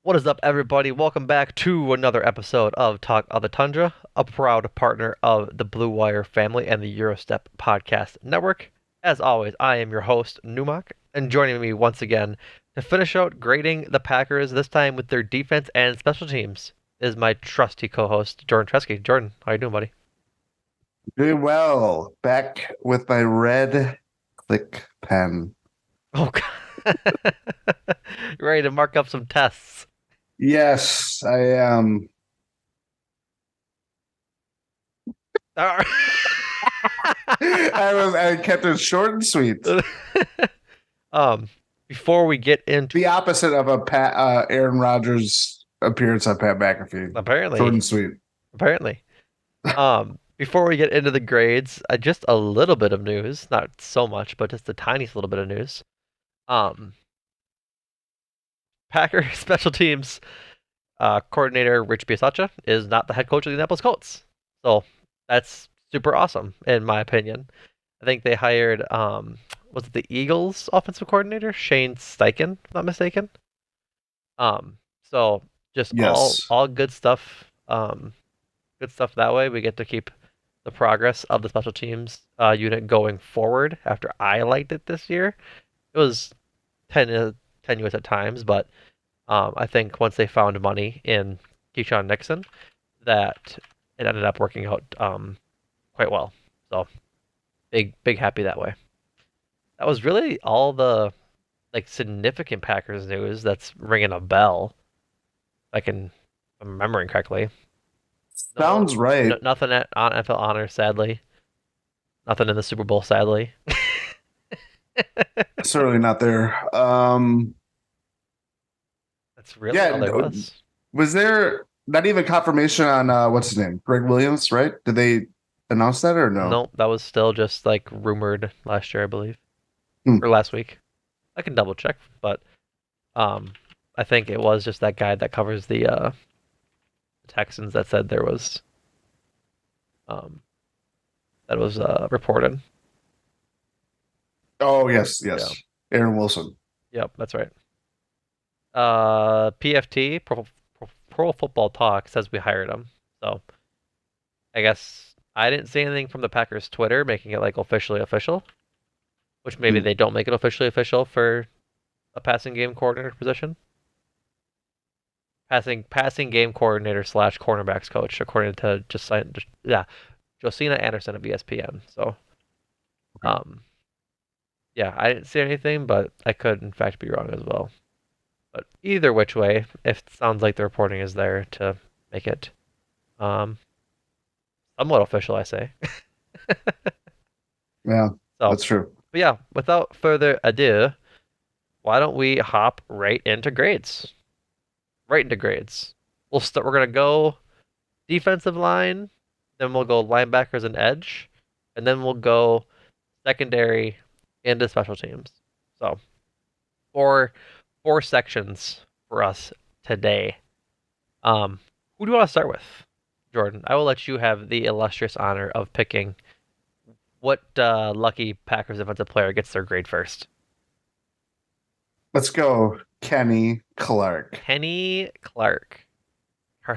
What is up, everybody? Welcome back to another episode of Talk of the Tundra, a proud partner of the Blue Wire family and the Eurostep Podcast Network. As always, I am your host, Numac, and joining me once again to finish out grading the Packers, this time with their defense and special teams, is my trusty co-host, Jordan Tresky. Jordan, how you doing, buddy? Doing well. Back with my red click pen. Oh, God. Ready to mark up some tests. Yes, I am. All I kept it short and sweet. right. Before we get into The opposite of a Aaron Rodgers appearance on Pat McAfee. Short apparently, and sweet. apparently. Before we get into the grades, just a little bit of news, not so much, but just the tiniest little bit of news. Um, Packer special teams coordinator Rich Bisaccia is not the head coach of the Indianapolis Colts, so that's super awesome in my opinion. I think they hired was it the Eagles offensive coordinator Shane Steichen, if I'm not mistaken. So just all Yes. all good stuff. Good stuff that way. We get to keep the progress of the special teams unit going forward after I liked it this year. It was tenuous at times, but I think once they found money in Keyshawn Nixon, that it ended up working out quite well. So big happy that way. That was really all the like significant Packers news that's ringing a bell. If I'm remembering correctly. No, Sounds right. nothing on NFL Honor, sadly. Nothing in the Super Bowl, sadly. Certainly not there. That's really all Yeah, there was. was there not even confirmation on what's his name? Greg Williams, right? Did they announce that or no? Nope, that was still just like rumored last year, I believe, Hmm. or last week. I can double check, but um, I think it was just that guy that covers the Texans that said there was um that was reported. Oh, yes, Yeah, yes. Aaron Wilson. yep, that's right. PFT Pro Football Talk says we hired him, so I guess I didn't see anything from the Packers Twitter making it like officially official, which maybe Hmm. they don't make it officially official for a passing game coordinator position. Passing game coordinator slash cornerbacks coach, according to Josina Anderson of ESPN. So, Okay. um, yeah, I didn't see anything, but I could in fact be wrong as well. But either which way, if it sounds like the reporting is there to make it um somewhat official, I say. Yeah, So, that's true. but yeah, without further ado, why don't we hop right into grades? Right into grades. We're gonna go defensive line, then we'll go linebackers and edge, and then we'll go secondary into special teams. So four sections for us today. Who do you want to start with, Jordan? I will let you have the illustrious honor of picking what lucky Packers defensive player gets their grade first. Let's go, Kenny Clark. Kenny Clark.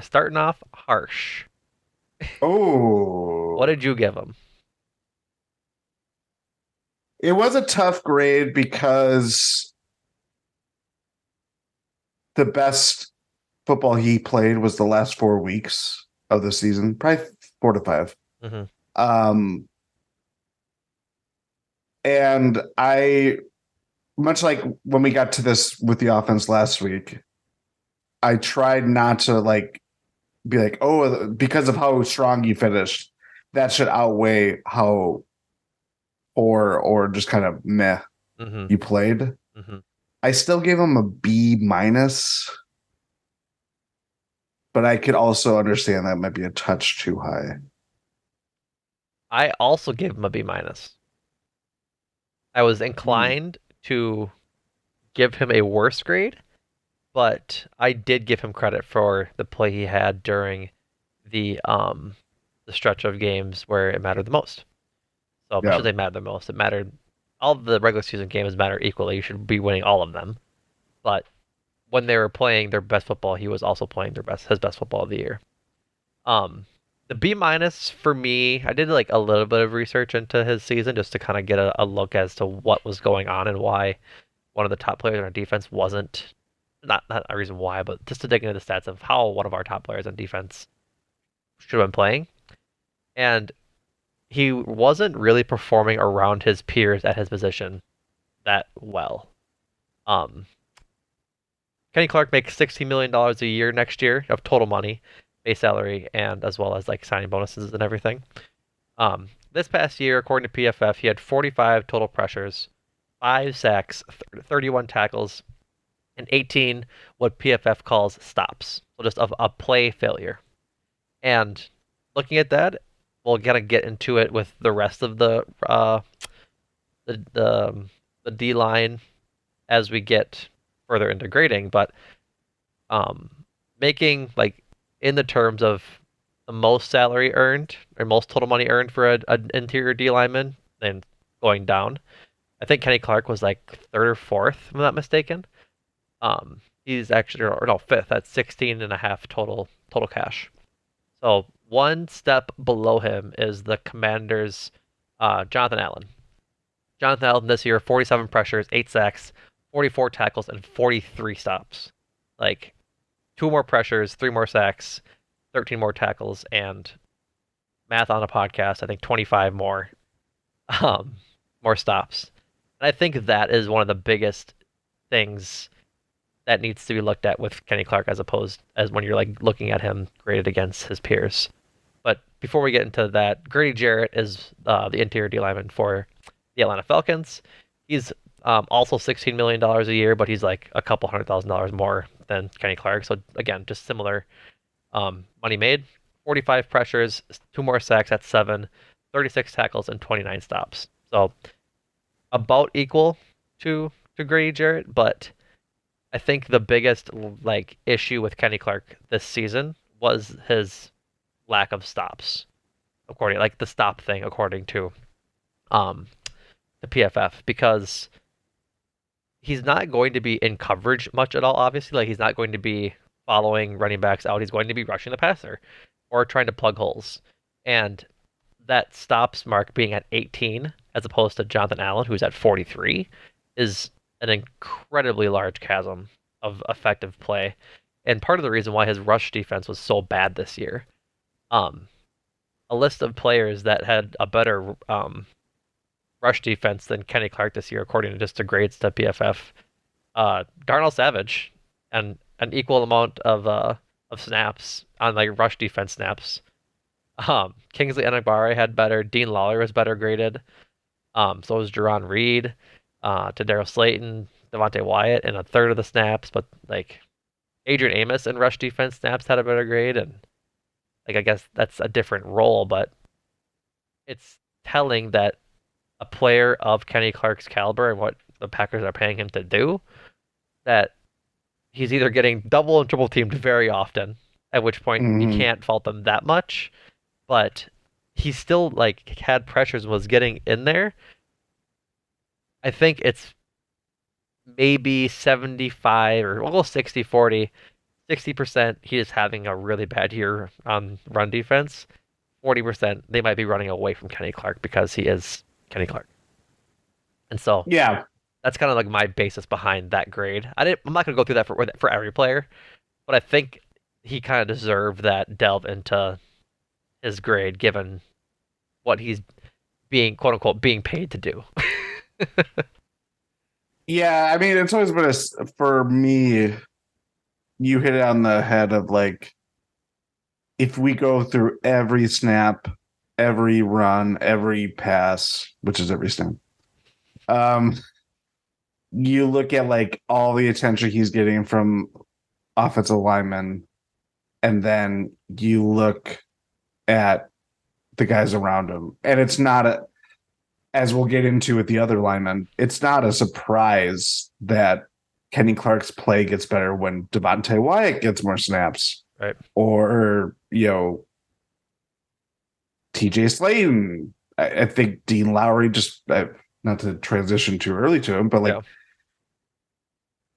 Starting off harsh. What Oh, did you give him? it was a tough grade because the best football he played was the last 4 weeks of the season, probably 4 to 5. Hmm. Um, and I, much like when we got to this with the offense last week, I tried not to be like, oh, because of how strong you finished, that should outweigh how or just kind of meh Hmm. you played. Hmm. I still gave him a B minus, but I could also understand that might be a touch too high. I also gave him a B minus. I was Hmm. inclined to give him a worse grade, but I did give him credit for the play he had during the stretch of games where it mattered the most. So I Yeah. should say mattered the most. It mattered. All the regular season games matter equally. You should be winning all of them. But when they were playing their best football, he was also playing his best football of the year. Um, the B minus for me, I did like a little bit of research into his season just to kind of get a look as to what was going on and why one of the top players on our defense wasn't, not a reason why, but just to dig into the stats of how one of our top players on defense should have been playing. And he wasn't really performing around his peers at his position that well. Um, Kenny Clark makes $16 million a year next year of total money, base salary, and as well as like signing bonuses and everything. This past year, according to PFF, he had 45 total pressures, 5 sacks, 31 tackles, and 18 what PFF calls stops. So just a play failure. And looking at that, we'll kind of get into it with the rest of the the D line as we get further into grading, but um, making like in the terms of the most salary earned or most total money earned for an interior D lineman, and going down. I think Kenny Clark was like third or fourth, if I'm not mistaken. He's actually or no fifth at 16 and a half total cash. So one step below him is the Commanders' Jonathan Allen. Jonathan Allen this year, 47 pressures, 8 sacks, 44 tackles, and 43 stops. Like 2 more pressures, 3 more sacks, 13 more tackles, and math on a podcast, I think 25 um, more stops. And I think that is one of the biggest things that needs to be looked at with Kenny Clark as opposed as when you're like looking at him graded against his peers. But before we get into that, Grady Jarrett is the interior D lineman for the Atlanta Falcons. He's also $16 million a year, but he's like a couple $100,000 more than Kenny Clark. So again, just similar money made. 45 pressures, 2 more sacks at 7, 36 tackles, and 29 stops. So about equal to Grady Jarrett, but I think the biggest like issue with Kenny Clark this season was his lack of stops, according like the stop thing, according to um the PFF, because he's not going to be in coverage much at all. Obviously, like he's not going to be following running backs out. He's going to be rushing the passer or trying to plug holes, and that stops mark being at 18 as opposed to Jonathan Allen, who's at 43, is an incredibly large chasm of effective play, and part of the reason why his rush defense was so bad this year. Um, a list of players that had a better rush defense than Kenny Clark this year, according to just the grades to PFF. Darnell Savage, and an equal amount of snaps on like rush defense snaps. Kingsley Enagbare had better. Dean Lawler was better graded. So was Jerron Reed, to Daryl Slayton, Devontae Wyatt, and a third of the snaps. But like Adrian Amos in rush defense snaps had a better grade, and like I guess that's a different role, but it's telling that a player of Kenny Clark's caliber and what the Packers are paying him to do, that he's either getting double and triple teamed very often, at which point you Mm-hmm. can't fault them that much, but he still like had pressures and was getting in there. I think it's maybe 75 or we'll go 60-40. 60% he is having a really bad year on run defense. 40% they might be running away from Kenny Clark because he is Kenny Clark. And so Yeah. that's kind of like my basis behind that grade. I'm not gonna go through that for every player, but I think he kind of deserved that delve into his grade given what he's being quote unquote being paid to do. Yeah. I mean, it's always been for me, you hit it on the head of like, if we go through every snap, every run, every pass, which is every snap, um, you look at like all the attention he's getting from offensive linemen, and then you look at the guys around him, and it's not a, as we'll get into with the other linemen, it's not a surprise that Kenny Clark's play gets better when Devontae Wyatt gets more snaps, Right. or TJ Slayton. I think Dean Lowry just not to transition too early to him, but like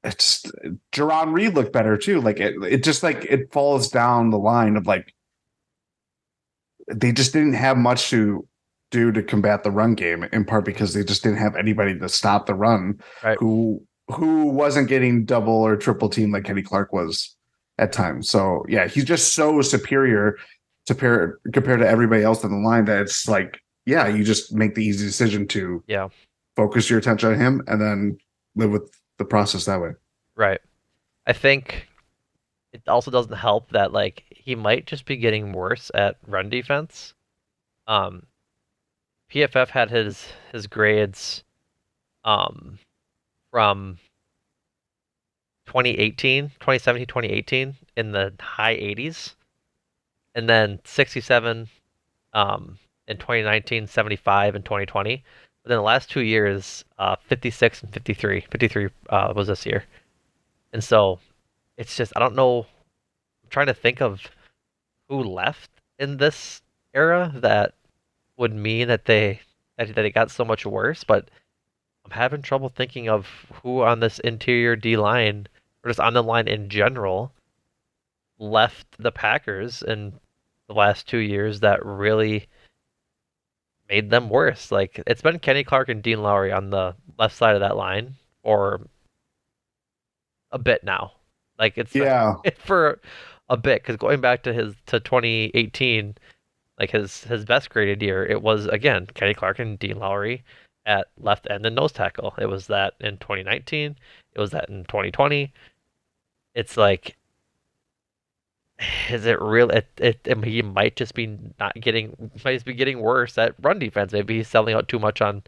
Yeah. it's Jerron Reed looked better too. Like it just like it falls down the line of like they just didn't have much to do to combat the run game, in part because they just didn't have anybody to stop the run Right. who wasn't getting double or triple team like Kenny Clark was at times. So yeah, he's just so superior compared to everybody else on the line that it's like, yeah, you just make the easy decision to Yeah. focus your attention on him and then live with the process that way. Right. I think it also doesn't help that like he might just be getting worse at run defense. Um, PFF had his grades um from 2018, 2017, 2018 in the high 80s, and then 67 in 2019, 75 in 2020. But then the last 2 years, 56 and 53. 53 was this year. And so it's just I don't know. I'm trying to think of who left in this era that would mean that it got so much worse, but I'm having trouble thinking of who on this interior D line or just on the line in general left the Packers in the last 2 years that really made them worse. Like it's been Kenny Clark and Dean Lowry on the left side of that line for a bit now. Like it's been Yeah. for a bit because going back to 2018, like his best graded year, it was again Kenny Clark and Dean Lowry at left end and nose tackle. It was that in 2019. It was that in 2020. It's like, is it real? I mean, he might just be not getting, might just be getting worse at run defense. Maybe he's selling out too much on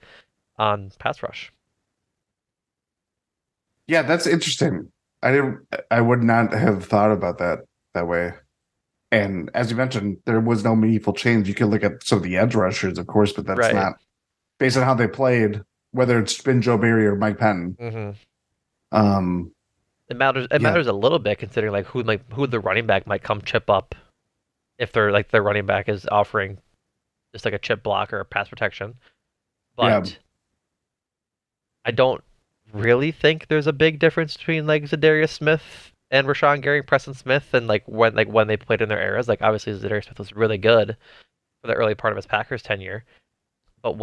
pass rush. Yeah, that's interesting. I would not have thought about that way. And as you mentioned, there was no meaningful change. You could look at some of the edge rushers, of course, but that's Right. not based on how they played, whether it's been Joe Barry or Mike Penn. hmm Um, It matters. It yeah, matters a little bit considering who the running back might come chip up if they're like their running back is offering just like a chip block or a pass protection. yeah, But I don't really think there's a big difference between like Zadarius Smith and Rashawn Gary and Preston Smith and like when they played in their eras. Like obviously Zadarius Smith was really good for the early part of his Packers tenure, but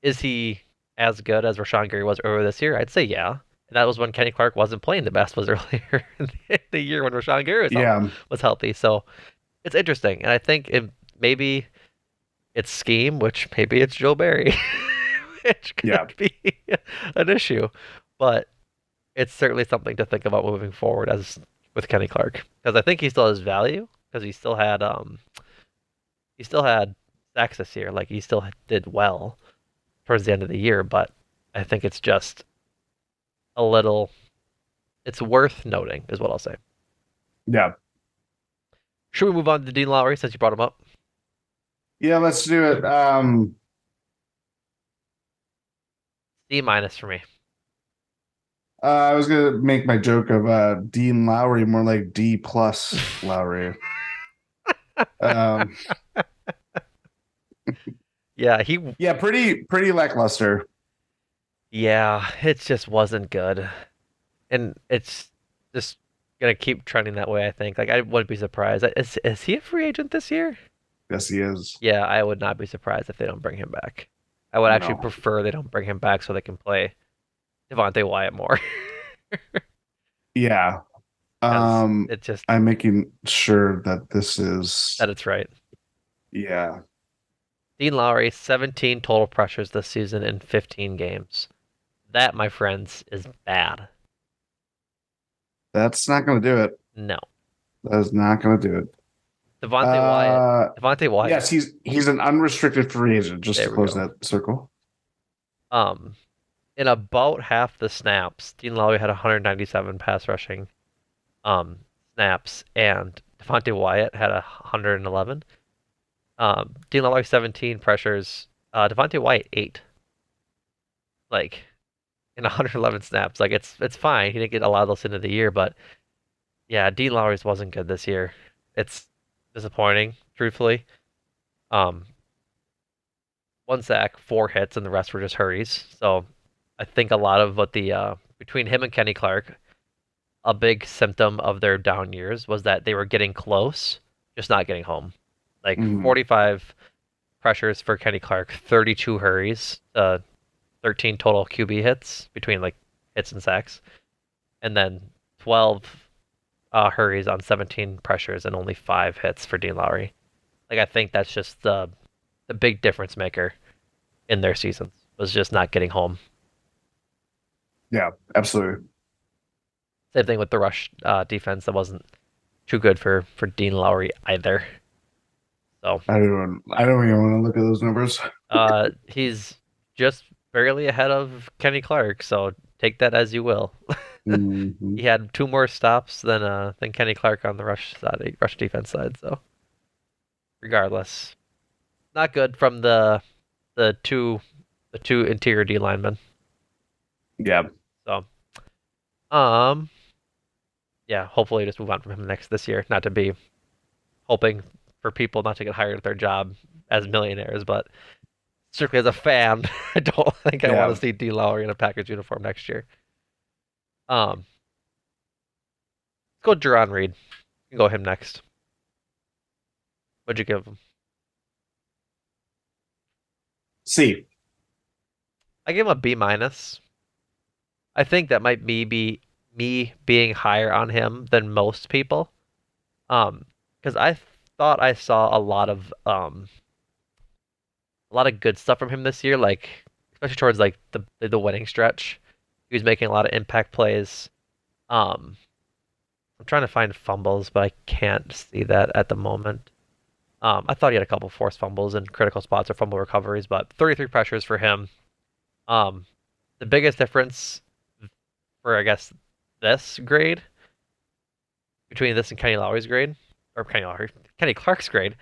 is he as good as Rashawn Gary was earlier this year? I'd say yeah. And that was when Kenny Clark wasn't playing the best, was earlier in the year when Rashawn Gary yeah, was healthy. So it's interesting, and I think maybe it's scheme, which maybe it's Joe Barry, which yeah, could be an issue, but it's certainly something to think about moving forward as with Kenny Clark because I think he still has value because he still had sacks this year, like he still did well towards the end of the year, but I think it's just a little. It's worth noting, is what I'll say. yeah, Should we move on to Dean Lowry since you brought him up? yeah. Let's do it. C minus for me. I was gonna make my joke of Dean Lowry, more like D plus Lowry. Um, Yeah, he. yeah, pretty lackluster. Yeah, it just wasn't good, and it's just gonna keep trending that way. I think. Like I wouldn't be surprised. Is he a free agent this year? Yes, he is. Yeah, I would not be surprised if they don't bring him back. I would actually No. prefer they don't bring him back so they can play Devontae Wyatt more Yeah. because it just I'm making sure that this is that it's right. yeah. Dean Lowry, 17 total pressures this season in 15 games. That, my friends, is bad. That's not gonna do it. No. That is not gonna do it. Devontae Wyatt. Uh Devontae Wyatt. yes, he's an unrestricted free agent, just to There we close go. that circle. Um, in about half the snaps, Dean Lowry had 197 pass rushing snaps, and Devontae Wyatt had 111. Dean Lowry 17 pressures. Devontae Wyatt 8. Like in 111 snaps. Like it's fine. He didn't get a lot of those into the year, but yeah, Dean Lowry's wasn't good this year. It's disappointing, truthfully. Um, one sack, four hits, and the rest were just hurries. So I think a lot of what the between him and Kenny Clark, a big symptom of their down years was that they were getting close, just not getting home. Like Mhm. 45 pressures for Kenny Clark, 32 hurries, 13 total QB hits between like hits and sacks, and then 12 hurries on 17 pressures and only 5 hits for Dean Lowry. Like I think that's just the big difference maker in their seasons was just not getting home. Yeah, absolutely. Same thing with the rush defense that wasn't too good for Dean Lowry either. So I don't even want to look at those numbers. he's just barely ahead of Kenny Clark. So take that as you will. Mhm. He had 2 more stops than Kenny Clark on the rush defense side. So regardless, not good from the two the two interior D linemen. Yeah, So um yeah, hopefully just move on from him next this year. Not to be hoping for people not to get hired at their job as millionaires, but strictly as a fan, I don't think I want to yeah. see D Lowry in a Packers uniform next year. Let's go Jerron Reed. You can go him next. What'd you give him? See, I gave him a B minus. I think that might be me being higher on him than most people. Because I thought I saw a lot of good stuff from him this year, like especially towards like the winning stretch. He was making a lot of impact plays. Um, I'm trying to find fumbles, but I can't see that at the moment. I thought he had a couple forced fumbles in critical spots or fumble recoveries, but 33 pressures for him. Um, the biggest difference for I guess this grade between this and Kenny Lowry's grade, or Kenny Clark's grade,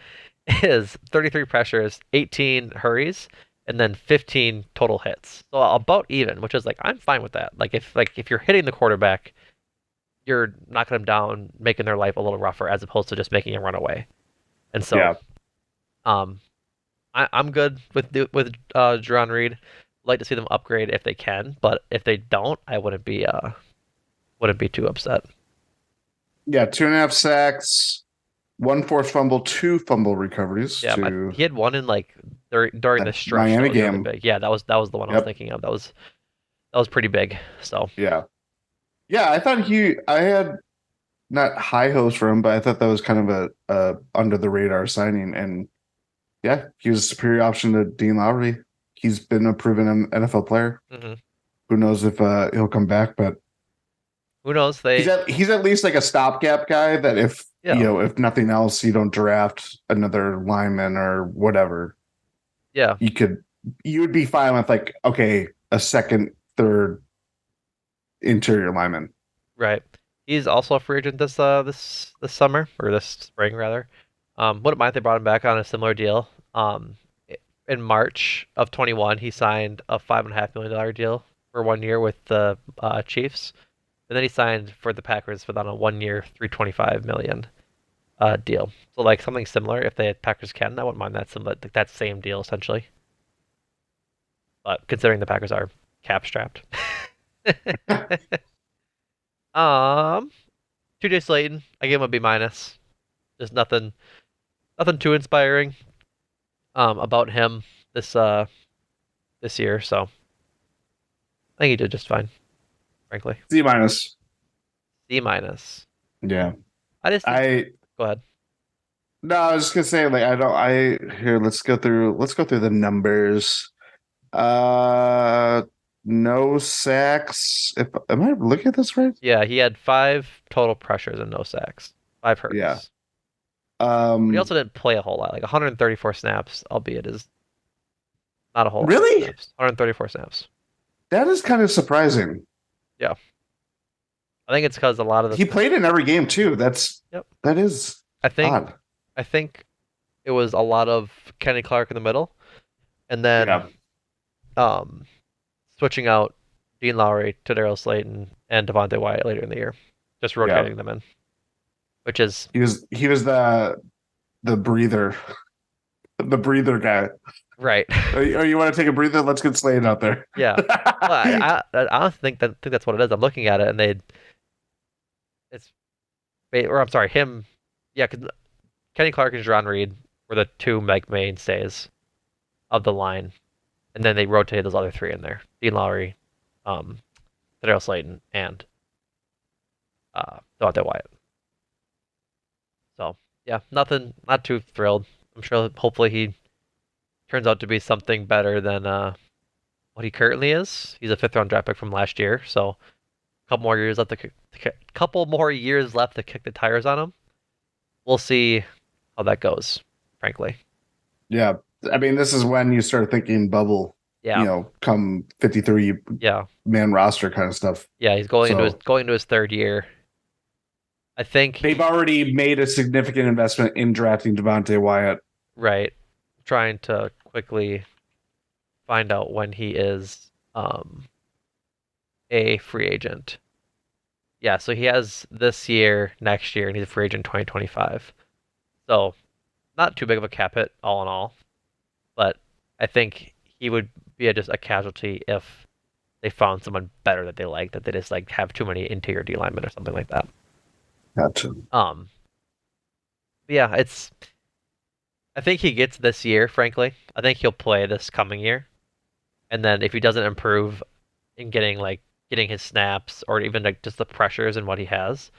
is 33 pressures, 18 hurries, and then 15 total hits. So about even, which is like I'm fine with that. Like if you're hitting the quarterback, you're knocking them down, making their life a little rougher, as opposed to just making them run away. And so, yeah, um, I'm good with Jerron Reed. Like to see them upgrade if they can, but if they don't, I wouldn't be too upset. yeah. 2.5 sacks, one forced fumble, two fumble recoveries Yeah, to he had one in like during the that stretch that Miami was really game. big. Yeah, that was the one I was Yep. thinking of. That was pretty big. So Yeah. Yeah. I had not high hopes for him, but I thought that was kind of a under the radar signing. And yeah, he was a superior option to Dean Lowry. He's been a proven NFL player. mhm. Who knows if he'll come back, but Who knows? They he's at least like a stopgap guy that if yeah if nothing else, you don't draft another lineman or whatever, yeah you could you would be fine with like okay, a second, third interior lineman. right. He's also a free agent this summer or this spring rather. Wouldn't mind if they brought him back on a similar deal. In March of 21, he signed a $5.5 million deal for 1 year with the Chiefs, and then he signed for the Packers for on a 1 year, 325 million deal. So like something similar if the Packers can, I wouldn't mind that similar like that same deal essentially. But considering the Packers are cap strapped. um, TJ Slayton, I gave him a B minus. There's nothing too inspiring about him this this year, so I think he did just fine, frankly. C minus. C minus. Yeah. I just think I go ahead. no, I was just gonna say like I don't I here let's go through the numbers. Uh no sacks. If am I looking at this right? Yeah, he had 5 total pressures and no sacks. 5 Yeah. hurries. But he Um also didn't play a whole lot. Like 134 snaps, albeit is not a whole lot of really? snaps. 134 snaps. That is kind of surprising. Yeah. I think it's because a lot of the He snaps. played in every game too. Yep. That is I think odd. I think it was a lot of Kenny Clark in the middle, and then Yeah. um, switching out Dean Lowry to Daryl Slayton and Devontae Wyatt later in the year, just Yeah. rotating them in, which is He was the breather the breather guy. Right. Oh, you want to take a breather? Let's get Slade out there. Yeah. Well, I honestly think that's what it is. I'm looking at it and it's or I'm sorry, him. Yeah, because Kenny Clark and Jerron Reed were the two mainstays of the line, and then they rotated those other three in there: Dean Lowry, um, Daryl Slayton, and Devontae Wyatt. So yeah, nothing. Not too thrilled. I'm sure. Hopefully he turns out to be something better than what he currently is. He's a fifth round draft pick from last year, so a couple more years left couple more years left to kick the tires on him. We'll see how that goes. Frankly, Yeah. I mean, this is when you start thinking bubble, yeah, come 53 yeah, man roster kind of stuff. yeah. He's So going into his third year. I think they've already made a significant investment in drafting Devontae Wyatt. right. Trying to quickly find out when he is a free agent. Yeah, so he has this year, next year, and he's a free agent in 2025. So not too big of a cap hit all in all, but I think he would be just a casualty if they found someone better that they like, that they just like have too many interior D linemen or something like that. Gotcha. Um, yeah, it's. I think he gets this year. Frankly, I think he'll play this coming year, and then if he doesn't improve in getting his snaps or even like just the pressures and what he has,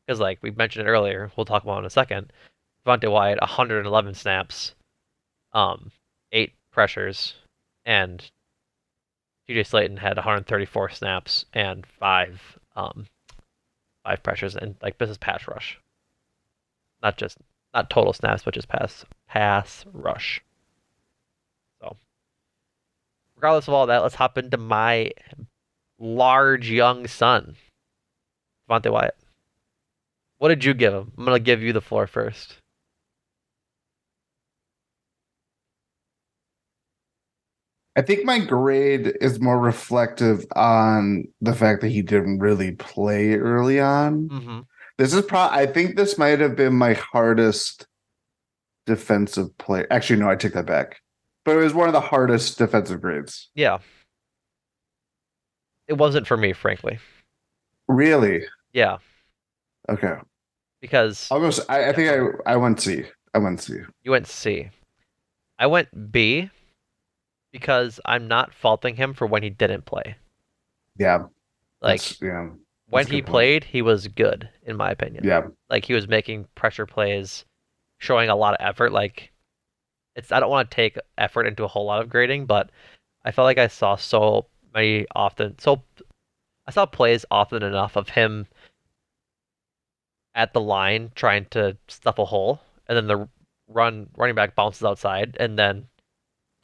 because like we mentioned it earlier, we'll talk about it in a second. Devontae Wyatt, 111 snaps, um, 8 pressures, and TJ Slayton had 134 snaps and 5 pressures, and like this is pass rush, not just not total snaps, but just pass rush. So regardless of all that, let's hop into my large young son, Devontae Wyatt. What did you give him? I'm gonna give you the floor first. I think my grade is more reflective on the fact that he didn't really play early on. Mm-hmm. I think this might have been my hardest defensive play. Actually, no, I take that back. But it was one of the hardest defensive grades. Yeah, it wasn't for me, frankly. Really? Yeah, Okay. because I'll go. I yeah, think go ahead. I went C. I went C. You went C. I went B because I'm not faulting him for when he didn't play. Yeah, Like that's when a he good point. played, he was good in my opinion. Yeah. Like he was making pressure plays, showing a lot of effort. Like it's I don't want to take effort into a whole lot of grading, but I felt like I saw so many often. So I saw plays often enough of him at the line trying to stuff a hole, and then the running back bounces outside, and then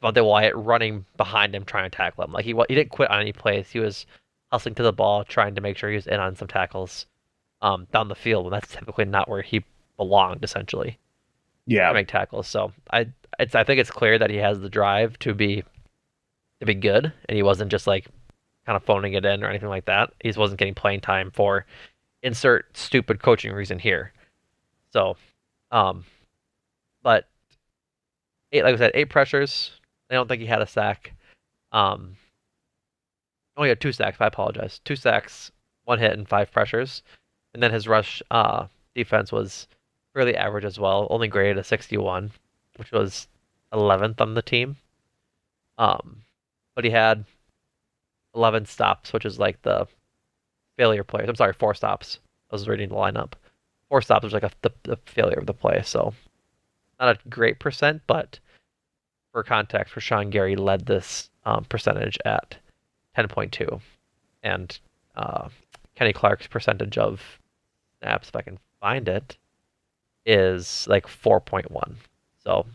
Devontae Wyatt running behind him trying to tackle him. Like he didn't quit on any plays. He was hustling to the ball, trying to make sure he was in on some tackles down the field, and that's typically not where he belonged essentially to Yeah. make tackles. So I think it's clear that he has the drive to be good, and he wasn't just like kind of phoning it in or anything like that. He just wasn't getting playing time for insert stupid coaching reason here. So, um, but like I said, 8 pressures. I don't think he had a sack. Um, only had 2 sacks. I apologize. 2 sacks, 1 hit, and 5 pressures. And then his rush defense was fairly average as well. Only graded a 61, which was 11th on the team. Um, but he had 11 stops, which is like the failure players. I'm sorry, 4 stops. I was reading the lineup. 4 stops was like the failure of the play. So not a great percent, but for context, Rashawn Gary led this percentage at 10.2, and uh, Kenny Clark's percentage of snaps, if I can find it, is like 4.1. So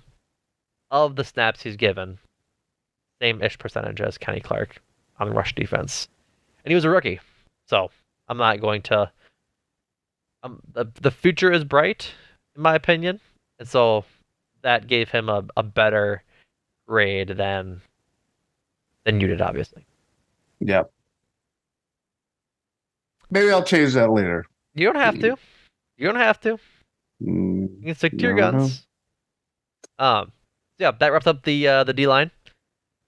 of the snaps he's given, same-ish percentage as Kenny Clark on rush defense, and he was a rookie. So I'm not going to. The future is bright, in my opinion, and so that gave him a better grade than you did, obviously. Yeah. Maybe I'll change that later. You don't have to. You don't have to. You can stick to your No, no. guns. Um, Yeah, that wraps up the D line.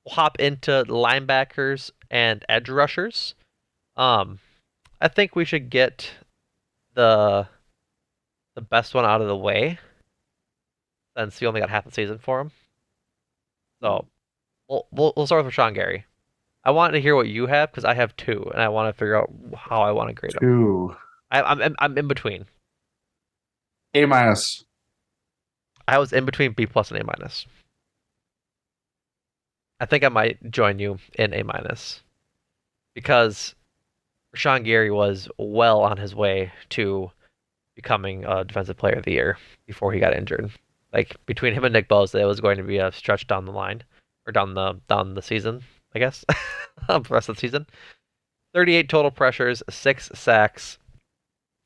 We'll hop into linebackers and edge rushers. Um, I think we should get the the best one out of the way since we only got half the season for him. So we'll start with Rashawn Gary. I want to hear what you have because I have two, and I want to figure out how I want to grade them. Two. I'm in between. A minus. I was in between B plus and A minus. I think I might join you in A minus because Rashawn Gary was well on his way to becoming a Defensive Player of the Year before he got injured. Like between him and Nick Bosa, it was going to be a stretch down the line or down the season, I guess, the rest of the season. 38 total pressures, 6 sacks,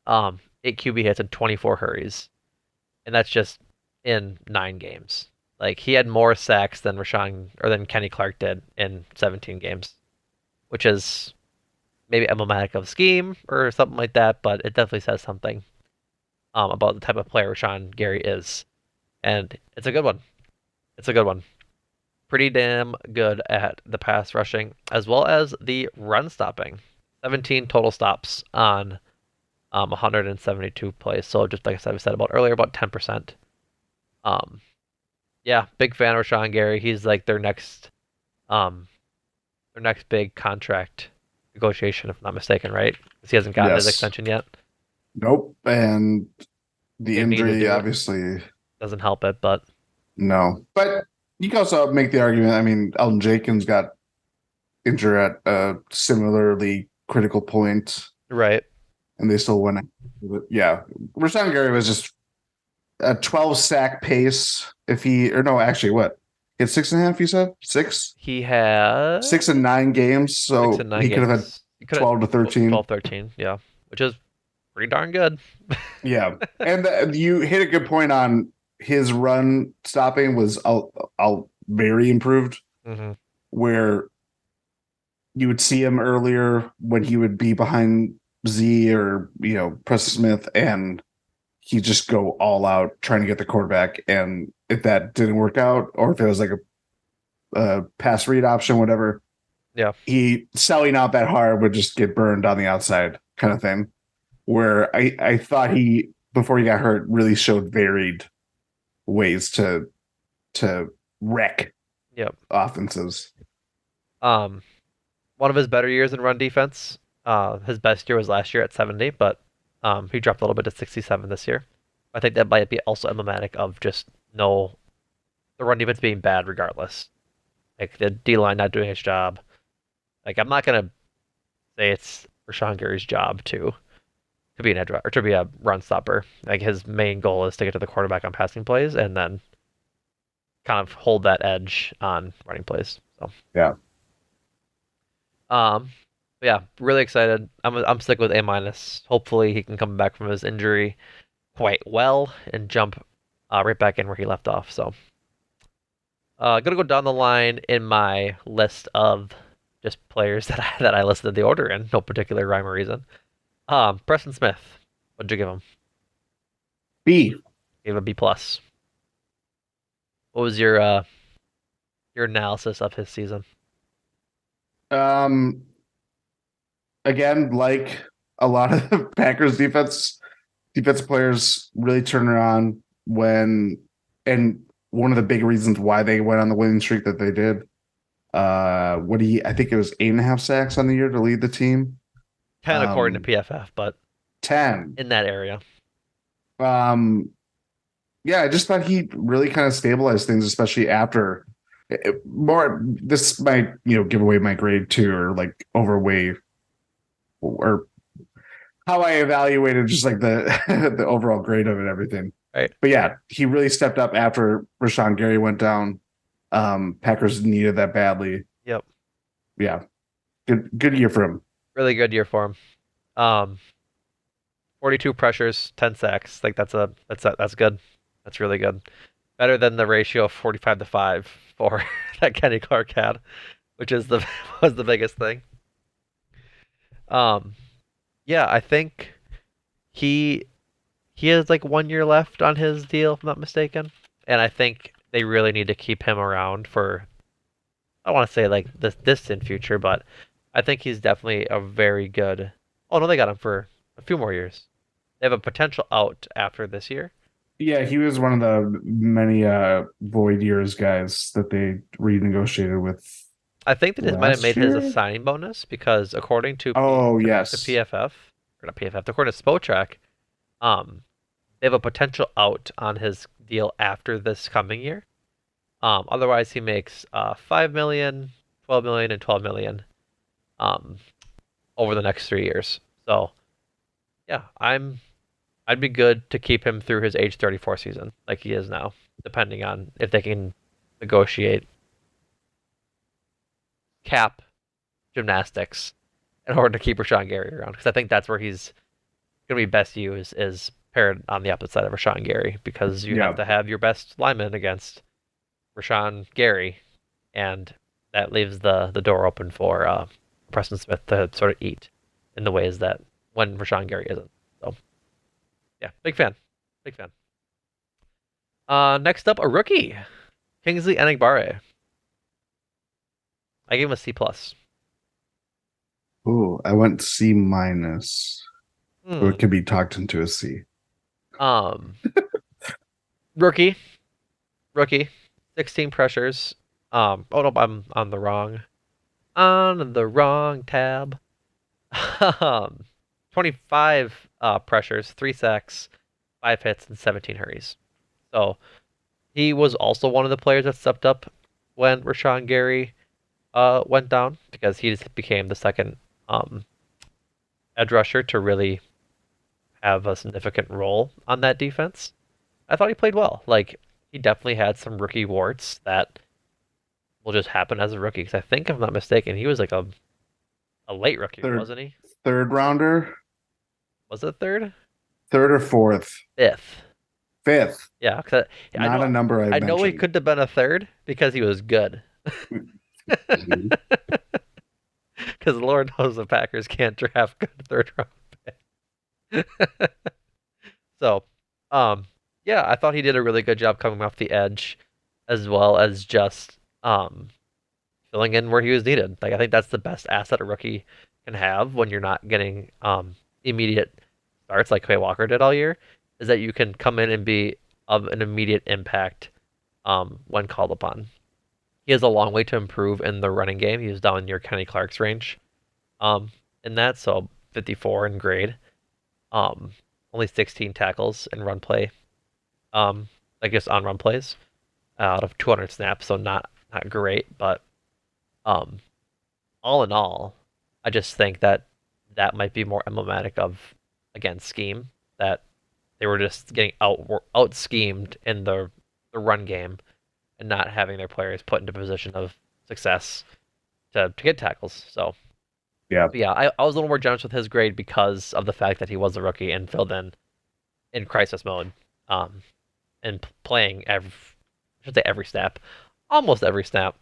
8 QB hits, and 24 hurries, and that's just in 9 games. Like he had more sacks than Rashawn or than Kenny Clark did in 17 games, which is maybe emblematic of scheme or something like that, but it definitely says something about the type of player Rashawn Gary is, and it's a good one. It's a good one. Pretty damn good at the pass rushing as well as the run stopping. 17 total stops on 172 plays. So just like I said about earlier, about 10%. Um, yeah, big fan of Rashawn Gary. He's like um, their next big contract negotiation, if I'm not mistaken, right? Because he hasn't gotten his Yes. extension yet. Nope. And the They need to injury, do it. obviously, Doesn't help it, but no. But you can also make the argument. I mean, Elton Jenkins got injured at a similarly critical point, right. and they still won. Yeah, Rashawn Gary was just a 12 sack pace. If he or no, actually, what? He had 6.5. You said six, He had 6 and 9 games. six So and nine he could have had games. He could have 12 to 13. 12, 13, yeah, which is pretty darn good. Yeah, and you hit a good point on his run stopping was out very improved. hmm Where you would see him earlier when he would be behind Z or Preston Smith, and he just go all out trying to get the quarterback. And if that didn't work out, or if it was like a pass read option, whatever, Yeah. he selling out that hard would just get burned on the outside, kind of thing. Where I thought he before he got hurt really showed varied ways to wreck Yep. offenses. Um, one of his better years in run defense. His best year was last year at 70, but he dropped a little bit to 67 this year. I think that might be also emblematic of just no the run defense being bad regardless. Like the D line not doing its job. Like I'm not gonna say it's Rashawn Gary's job to be an edge or to be a run stopper. Like his main goal is to get to the quarterback on passing plays and then kind of hold that edge on running plays. So Yeah. um yeah, really excited. I'm sticking with A minus. Hopefully he can come back from his injury quite well and jump right back in where he left off. So gonna go down the line in my list of just players that I listed the order in, no particular rhyme or reason. Preston Smith, what'd you give him? B. Gave him a B plus. What was your analysis of his season? Um, again, like a lot of Packers defensive players really turn around and one of the big reasons why they went on the winning streak that they did. I think it was 8.5 sacks on the year to lead the team. 10 according to PFF, but 10. in that area. Um, yeah, I just thought he really kind of stabilized things, especially after more. This might give away my grade too, or like overway, or how I evaluated just like the the overall grade of it, everything. Right. But yeah, he really stepped up after Rashawn Gary went down. Packers needed that badly. Yep. Yeah, good year for him. Really good year for him. Um, 42 pressures, 10 sacks. Like that's good. That's really good. Better than the ratio of 45 to 5 for that Kenny Clark had, which is the was the biggest thing. Um, yeah, I think he he has like 1 year left on his deal, if I'm not mistaken. And I think they really need to keep him around for, I don't want to say like the distant future, but I think he's definitely a very good. Oh no, they got him for a few more years. They have a potential out after this year. Yeah, he was one of the many void years guys that they renegotiated with I think that it might have made last his a year. signing bonus because according Oh to yes. PFF or not PFF, according to Spotrac, um, they have a potential out on his deal after this coming year. Otherwise he makes 5 million, 12 million, and 12 million um over the next 3 years. So yeah, I'd be good to keep him through his age 34 season like he is now, depending on if they can negotiate cap gymnastics in order to keep Rashawn Gary around because I think that's where he's going to be best used is paired on the opposite side of Rashawn Gary because you have Yeah. to have your best lineman against Rashawn Gary, and that leaves the door open for Preston Smith to sort of eat in the ways that when Rashawn Gary isn't. So yeah, big fan, big fan. Next up, a rookie, Kingsley Enagbare. I gave him a C plus. Ooh, I went C minus. Or Hmm. it could be talked into a C. Um, rookie, rookie, 16 pressures. Oh no, I'm on the wrong tab. 25 pressures, 3 sacks, 5 hits, and 17 hurries. So he was also one of the players that stepped up when Rashawn Gary went down because he just became the second um, edge rusher to really have a significant role on that defense. I thought he played well. Like he definitely had some rookie warts that will just happen as a rookie. Because I think, if I'm not mistaken, he was like a late rookie, Third wasn't he? third rounder, Was it third? third or fourth, Fifth. fifth. Yeah, cause I Not know a number I I know he mentioned. could have been a third because he was good. Mhm. Because Lord knows the Packers can't draft good third round pick. So, um, yeah, I thought he did a really good job coming off the edge, as well as just filling in where he was needed. Like I think that's the best asset a rookie can have when you're not getting immediate starts like Quay Walker did all year, is that you can come in and be of an immediate impact when called upon. He has a long way to improve in the running game. He's down near Kenny Clark's range um, in that, so 54 in grade. Um, Only 16 tackles in run play. I guess on run plays out of 200 snaps, so not great, but um, all in all, I just think that that might be more emblematic of again scheme that they were just getting out schemed in the run game and not having their players put into position of success to get tackles. So Yeah. yeah, I was a little more generous with his grade because of the fact that he was a rookie and filled in crisis mode, um, and playing I should say every snap, almost every snap,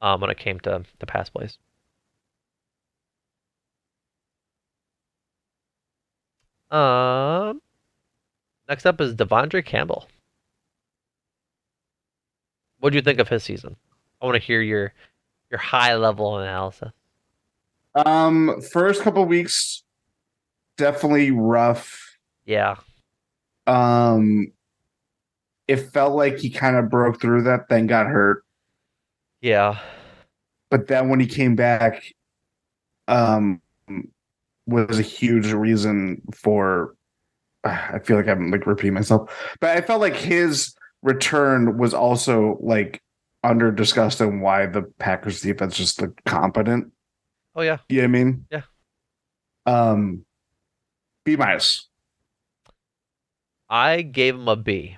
when it came to the pass plays. Um, Next up is Devondre Campbell. What do you think of his season? I want to hear your high level analysis. First couple weeks definitely rough. Yeah, Um, it felt like he kind of broke through that, then got hurt. yeah, But then when he came back, um, was a huge reason for. I feel like I'm like repeating myself, but I felt like his return was also like under discussed and why the Packers defense just looked competent. oh yeah, You know what I mean? yeah. Um, B minus. I gave him a B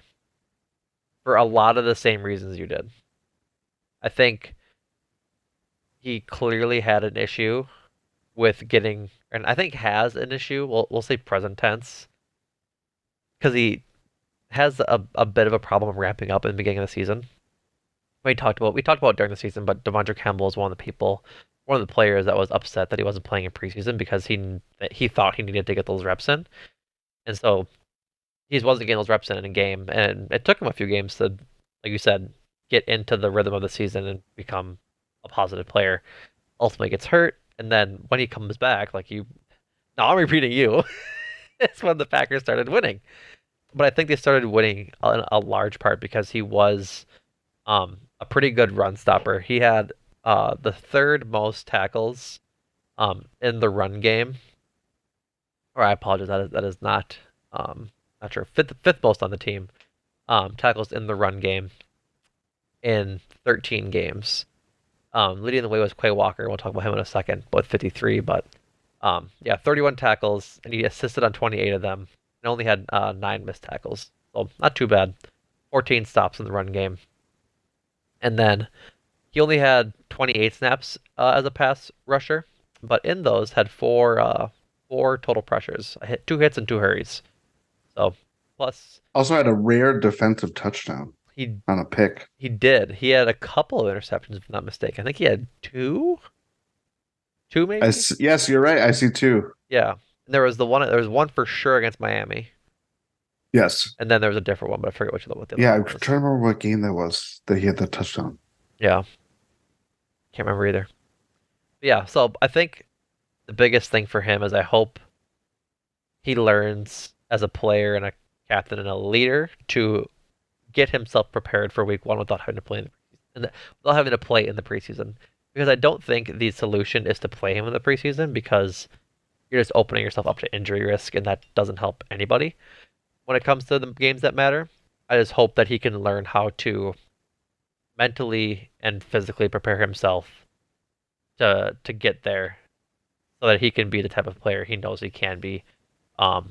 for a lot of the same reasons you did. I think he clearly had an issue with getting, and I think has an issue. We'll say present tense because he has a bit of a problem ramping up in the beginning of the season. We talked about it during the season, but Devondre Campbell is one of the people, one of the players that was upset that he wasn't playing in preseason because he thought he needed to get those reps in, and so he wasn't getting those reps in a game, and it took him a few games to like you said, get into the rhythm of the season and become a positive player. Ultimately gets hurt, and then when he comes back, like you, now I'm repeating you, it's when the Packers started winning. But I think they started winning in a large part because he was a pretty good run stopper. He had the third most tackles in the run game. Or I apologize, that is not true. Fifth most on the team. Tackles in the run game in 13 games. Leading the way was Quay Walker. We'll talk about him in a second, but 53. But yeah, 31 tackles, and he assisted on 28 of them, and only had 9 missed tackles. So not too bad. 14 stops in the run game, and then he only had 28 snaps as a pass rusher, but in those had four total pressures. I hit 2 hits and 2 hurries. So plus Also had a rare defensive touchdown he on a pick. he did. He had a couple of interceptions, if I'm not mistaken. I think he had two maybe. Yes, you're right. I see two. Yeah. And there was one for sure against Miami, Yes. and then there was a different one, but I forget what the other Yeah, one I'm was. trying to remember what game that was that he had the touchdown. Yeah, can't remember either. But yeah, so I think the biggest thing for him is I hope he learns as a player and a captain and a leader to get himself prepared for week 1 without having to play without having to play in the preseason. Because I don't think the solution is to play him in the preseason because you're just opening yourself up to injury risk and that doesn't help anybody. When it comes to the games that matter, I just hope that he can learn how to mentally and physically prepare himself to get there so that he can be the type of player he knows he can be um,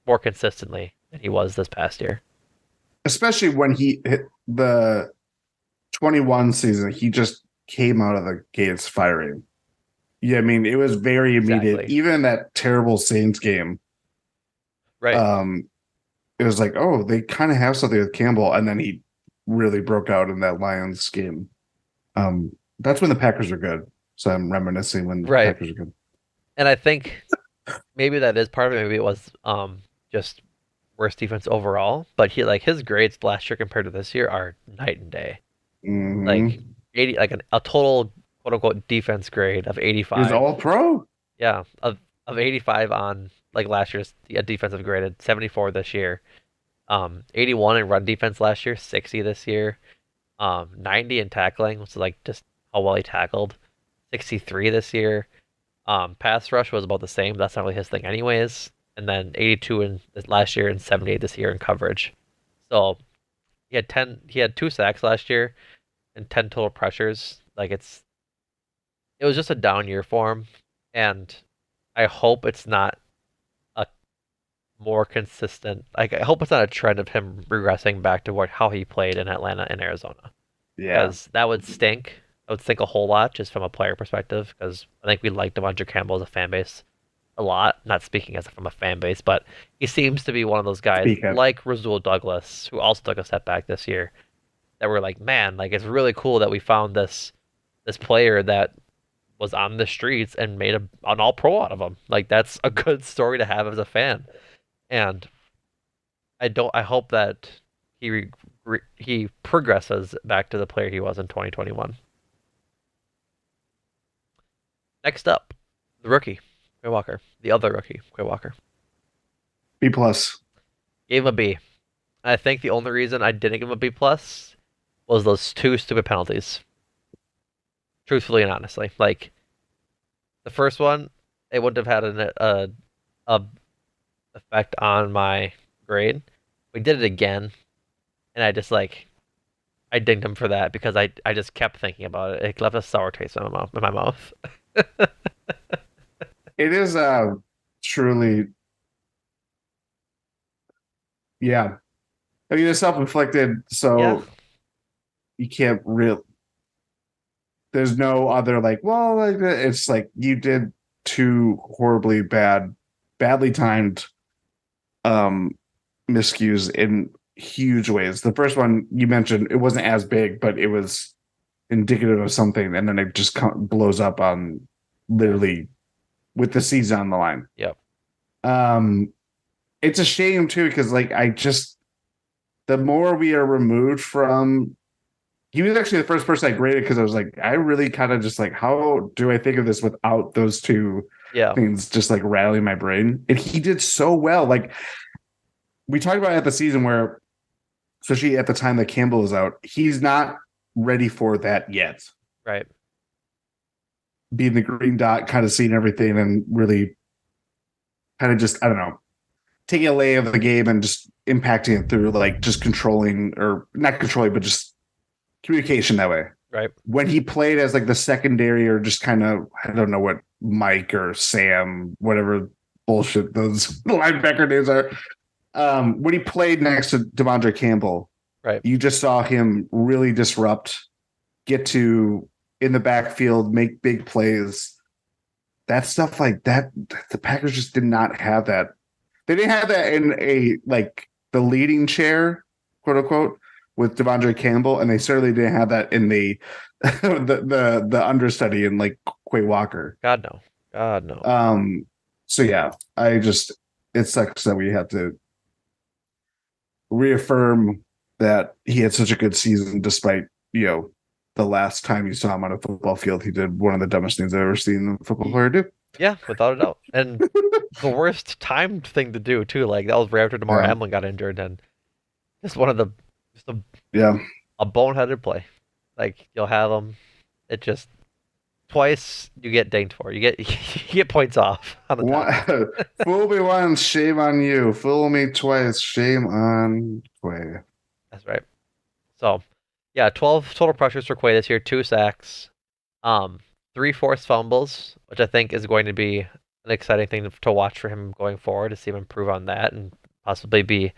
more consistently than he was this past year. Especially when he hit the 21 season, he just came out of the gates firing. Yeah, I mean, it was very immediate. Exactly. Even that terrible Saints game, Right. um, it was like, oh, they kind of have something with Campbell, and then he really broke out in that Lions game. That's when the Packers are good. So I'm reminiscing when the Right. Packers are good. And I think maybe that is part of it. Maybe it was just worse defense overall. But his grades last year compared to this year are night and day. Like Mm-hmm. 80, like a total quote unquote defense grade of He was 85. all pro. Yeah, of 85 on like last year's defensive graded 74 this year. 81 in run defense last year, 60 this year. 90 in tackling, which is like just how well he tackled. 63 this year. Pass rush was about the same. That's not really his thing, anyways. And then 82 in last year and 78 this year in coverage. So he had 2 sacks last year and 10 total pressures. It was just a down year for him, and I hope it's not a more consistent. Like I hope it's not a trend of him regressing back to how he played in Atlanta and Arizona, Yeah. because that would stink. That would stink a whole lot just from a player perspective. Because I think we like Devondre Campbell as a fan base a lot. Not speaking as from a fan base, but he seems to be one of those guys Speak up. like Rasul Douglas, who also took a step back this year. That we're like, man, like it's really cool that we found this player that was on the streets and made an all pro out of him. Like that's a good story to have as a fan. And I hope that he progresses back to the player he was in 2021. Next up, the rookie, Quay Walker, the other rookie, Quay Walker. B plus. Gave him a B. I think the only reason I didn't give him a B plus was those 2 stupid penalties. Truthfully and honestly, like the first one, it wouldn't have had a effect on my grade. We did it again, and I dinged him for that because I just kept thinking about it. It left a sour taste in my mouth. It is truly, yeah. I mean, it's self-inflicted, Yeah, so you can't real. There's no other like, well, like it's like you did two horribly badly timed um miscues in huge ways. The first one you mentioned, it wasn't as big, but it was indicative of something, and then it just blows up on literally with the season on the line. yep, Um, it's a shame too because like I just the more we are removed from. He was actually the first person I graded because I was like, I really kind of just like, how do I think of this without those two Yeah, things just like rattling my brain? And he did so well. Like we talked about it at the season where, especially at the time that Campbell is out, he's not ready for that yet. right. Being the green dot, kind of seeing everything and really kind of just, I don't know, taking a lay of the game and just impacting it through like just controlling or not controlling, but just communication that way. Right. When he played as like the secondary or just kind of, I don't know what Mike or Sam, whatever bullshit those linebacker names are. When he played next to Devondre Campbell, Right. you just saw him really disrupt, get to in the backfield, make big plays. That stuff like that, the Packers just did not have that. They didn't have that in a like the leading chair, quote unquote, with Devondre Campbell, and they certainly didn't have that in the the understudy in like Quay Walker. God no. God no. Um, so yeah, I just it sucks that we had to reaffirm that he had such a good season despite, the last time you saw him on a football field, he did one of the dumbest things I've ever seen a football player do. Yeah, without a doubt. And the worst timed thing to do too. Like that was right after Damar Yeah. Hamlin got injured, and just one of the just Yeah. a boneheaded play. Like you'll have them. It just twice you get dinged for. You get you get points off on the One, tackle. fool me once, shame on you. Fool me twice, shame on Quay. That's right. So yeah, 12 total pressures for Quay this year, 2 sacks, um, 3 forced fumbles, which I think is going to be an exciting thing to watch for him going forward to see him improve on that and possibly be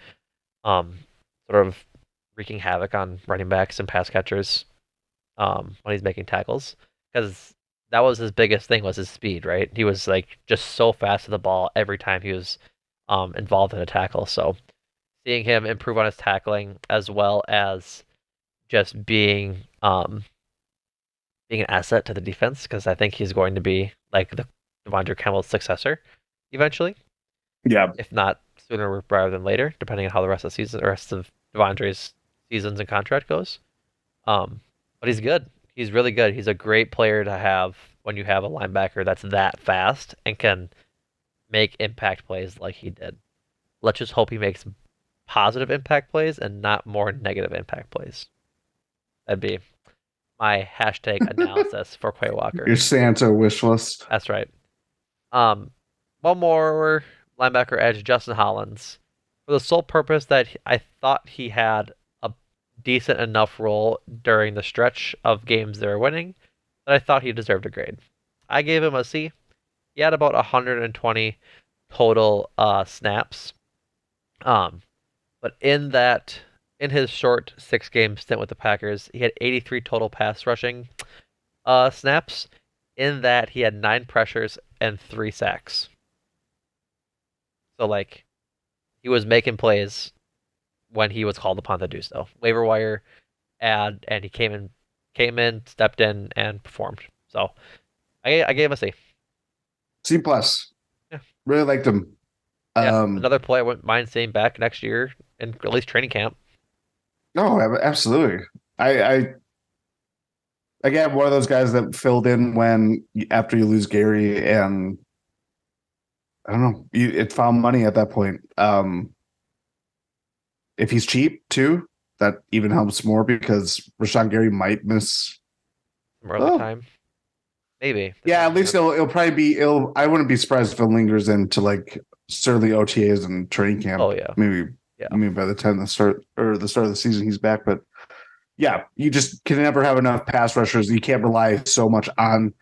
um sort of wreaking havoc on running backs and pass catchers when he's making tackles because that was his biggest thing was his speed, right? He was like just so fast to the ball every time he was involved in a tackle. So seeing him improve on his tackling as well as just being an asset to the defense because I think he's going to be like the Devondre Campbell's successor eventually, Yeah. if not sooner rather than later, depending on how the rest of the season, the rest of Devondre's seasons and contract goes. Um, but he's good. He's really good. He's a great player to have when you have a linebacker that's that fast and can make impact plays like he did. Let's just hope he makes positive impact plays and not more negative impact plays. That'd be my hashtag analysis for Quay Walker. Your Santa wish list. That's right. Um, one more linebacker edge, Justin Hollins, for the sole purpose that I thought he had a decent enough role during the stretch of games they were winning that I thought he deserved a grade. I gave him a C. He had about 120 total snaps. Um, but in his short 6 game stint with the Packers, he had 83 total pass rushing snaps. In that, he had 9 pressures and 3 sacks. So like he was making plays when he was called upon to do so. Waiver wire ad, and he came in, stepped in, and performed. So I gave him a C. C plus. Yeah, Really liked him. yeah. Um, Another player I wouldn't mind seeing back next year in at least training camp. no, absolutely. I again one of those guys that filled in when after you lose Gary and I don't know, it found money at that point. If he's cheap too, that even helps more because Rashawn Gary might miss. Some early Oh, time, maybe. yeah, at Depending least on it'll probably be. It'll. I wouldn't be surprised if it lingers into like certainly OTAs and training oh camp. yeah, Maybe, yeah, maybe by the time the start of the season he's back. But yeah, you just can never have enough pass rushers. You can't rely so much on.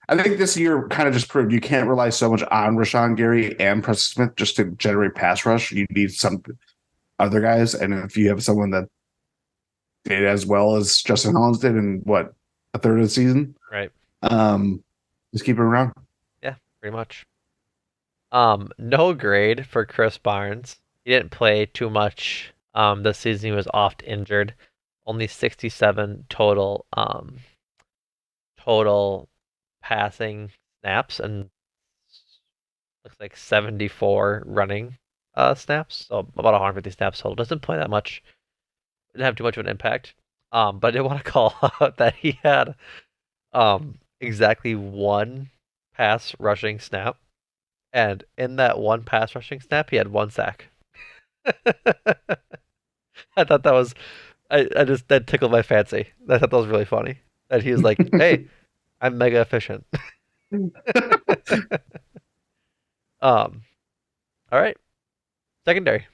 I think this year kind of just proved you can't rely so much on Rashawn Gary and Preston Smith just to generate pass rush. You need some other guys, and if you have someone that did as well as Justin Hollins did in what a third of the season, right. um, just keep it around. Yeah, pretty much. No grade for Chris Barnes. He didn't play too much this season. He was oft injured. Only 67 total passing snaps and looks like 74 running snaps. So about 150 snaps total. Doesn't play that much. didn't have too much of an impact. But I did want to call out that he had exactly one pass rushing snap, and in that one pass rushing snap, he had one sack. I thought that was I just that tickled my fancy. I thought that was really funny. That he was like, "Hey, I'm mega efficient." Um, all right, secondary.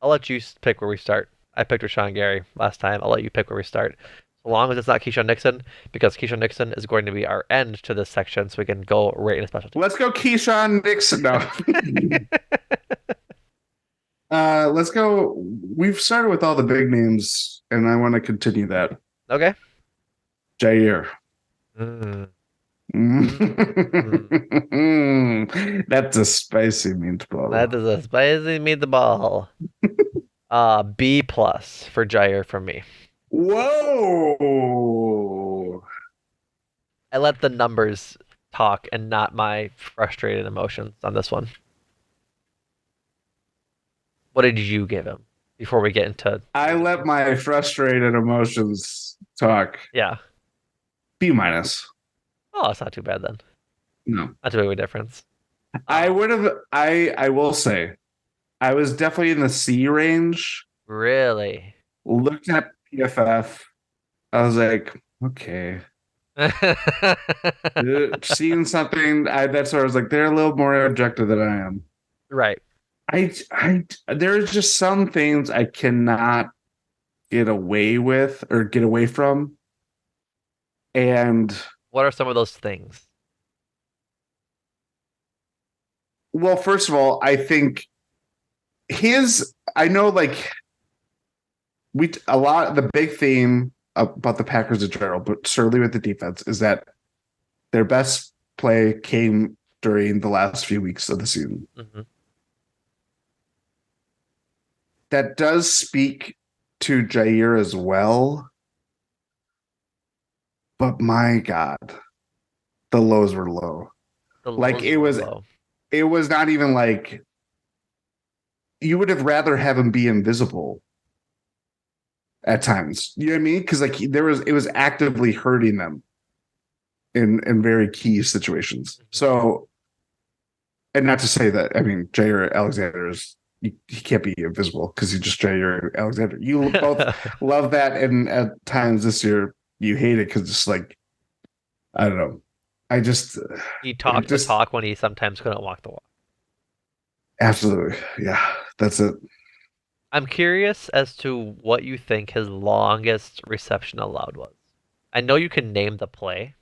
I'll let you pick where we start. I picked Rashawn Gary last time. I'll let you pick where we start. So long as it's not Keyshawn Nixon, because Keyshawn Nixon is going to be our end to this section, so we can go right into special teams. Let's go, Keyshawn Nixon. No. Let's go. We've started with all the big names, and I want to continue that. Okay. Jaire. Mm. That's a spicy meatball. That is a spicy meatball. B plus for Jaire from me. Whoa. I let the numbers talk and not my frustrated emotions on this one. What did you give him before we get into? I let my frustrated emotions talk. Yeah. B minus. Oh, it's not too bad then. No. Not too big of a difference. I would have I will say I was definitely in the C range. Really? Looked at PFF. I was like, okay. Seeing something, that's where I was like, they're a little more objective than I am. Right. There's just some things I cannot get away with or get away from. And What are some of those things? well, first of all, I think I know like a lot, the big theme about the Packers in general, but certainly with the defense, is that their best play came during the last few weeks of the season. Mm-hmm. That does speak to Jaire as well. But my God, the lows were low. The Like lows were low. it was not even like you would have rather have him be invisible at times. You know what I mean? Because like it was actively hurting them in very key situations. Mm-hmm. So, and not to say that I mean Jaire Alexander is he can't be invisible because he's just Jaire Alexander. You both love that, and at times this year you hate it because it's like I don't know. I just He talked the talk when he sometimes couldn't walk the walk. Absolutely, yeah, that's it. I'm curious as to what you think his longest reception allowed was. I know you can name the play.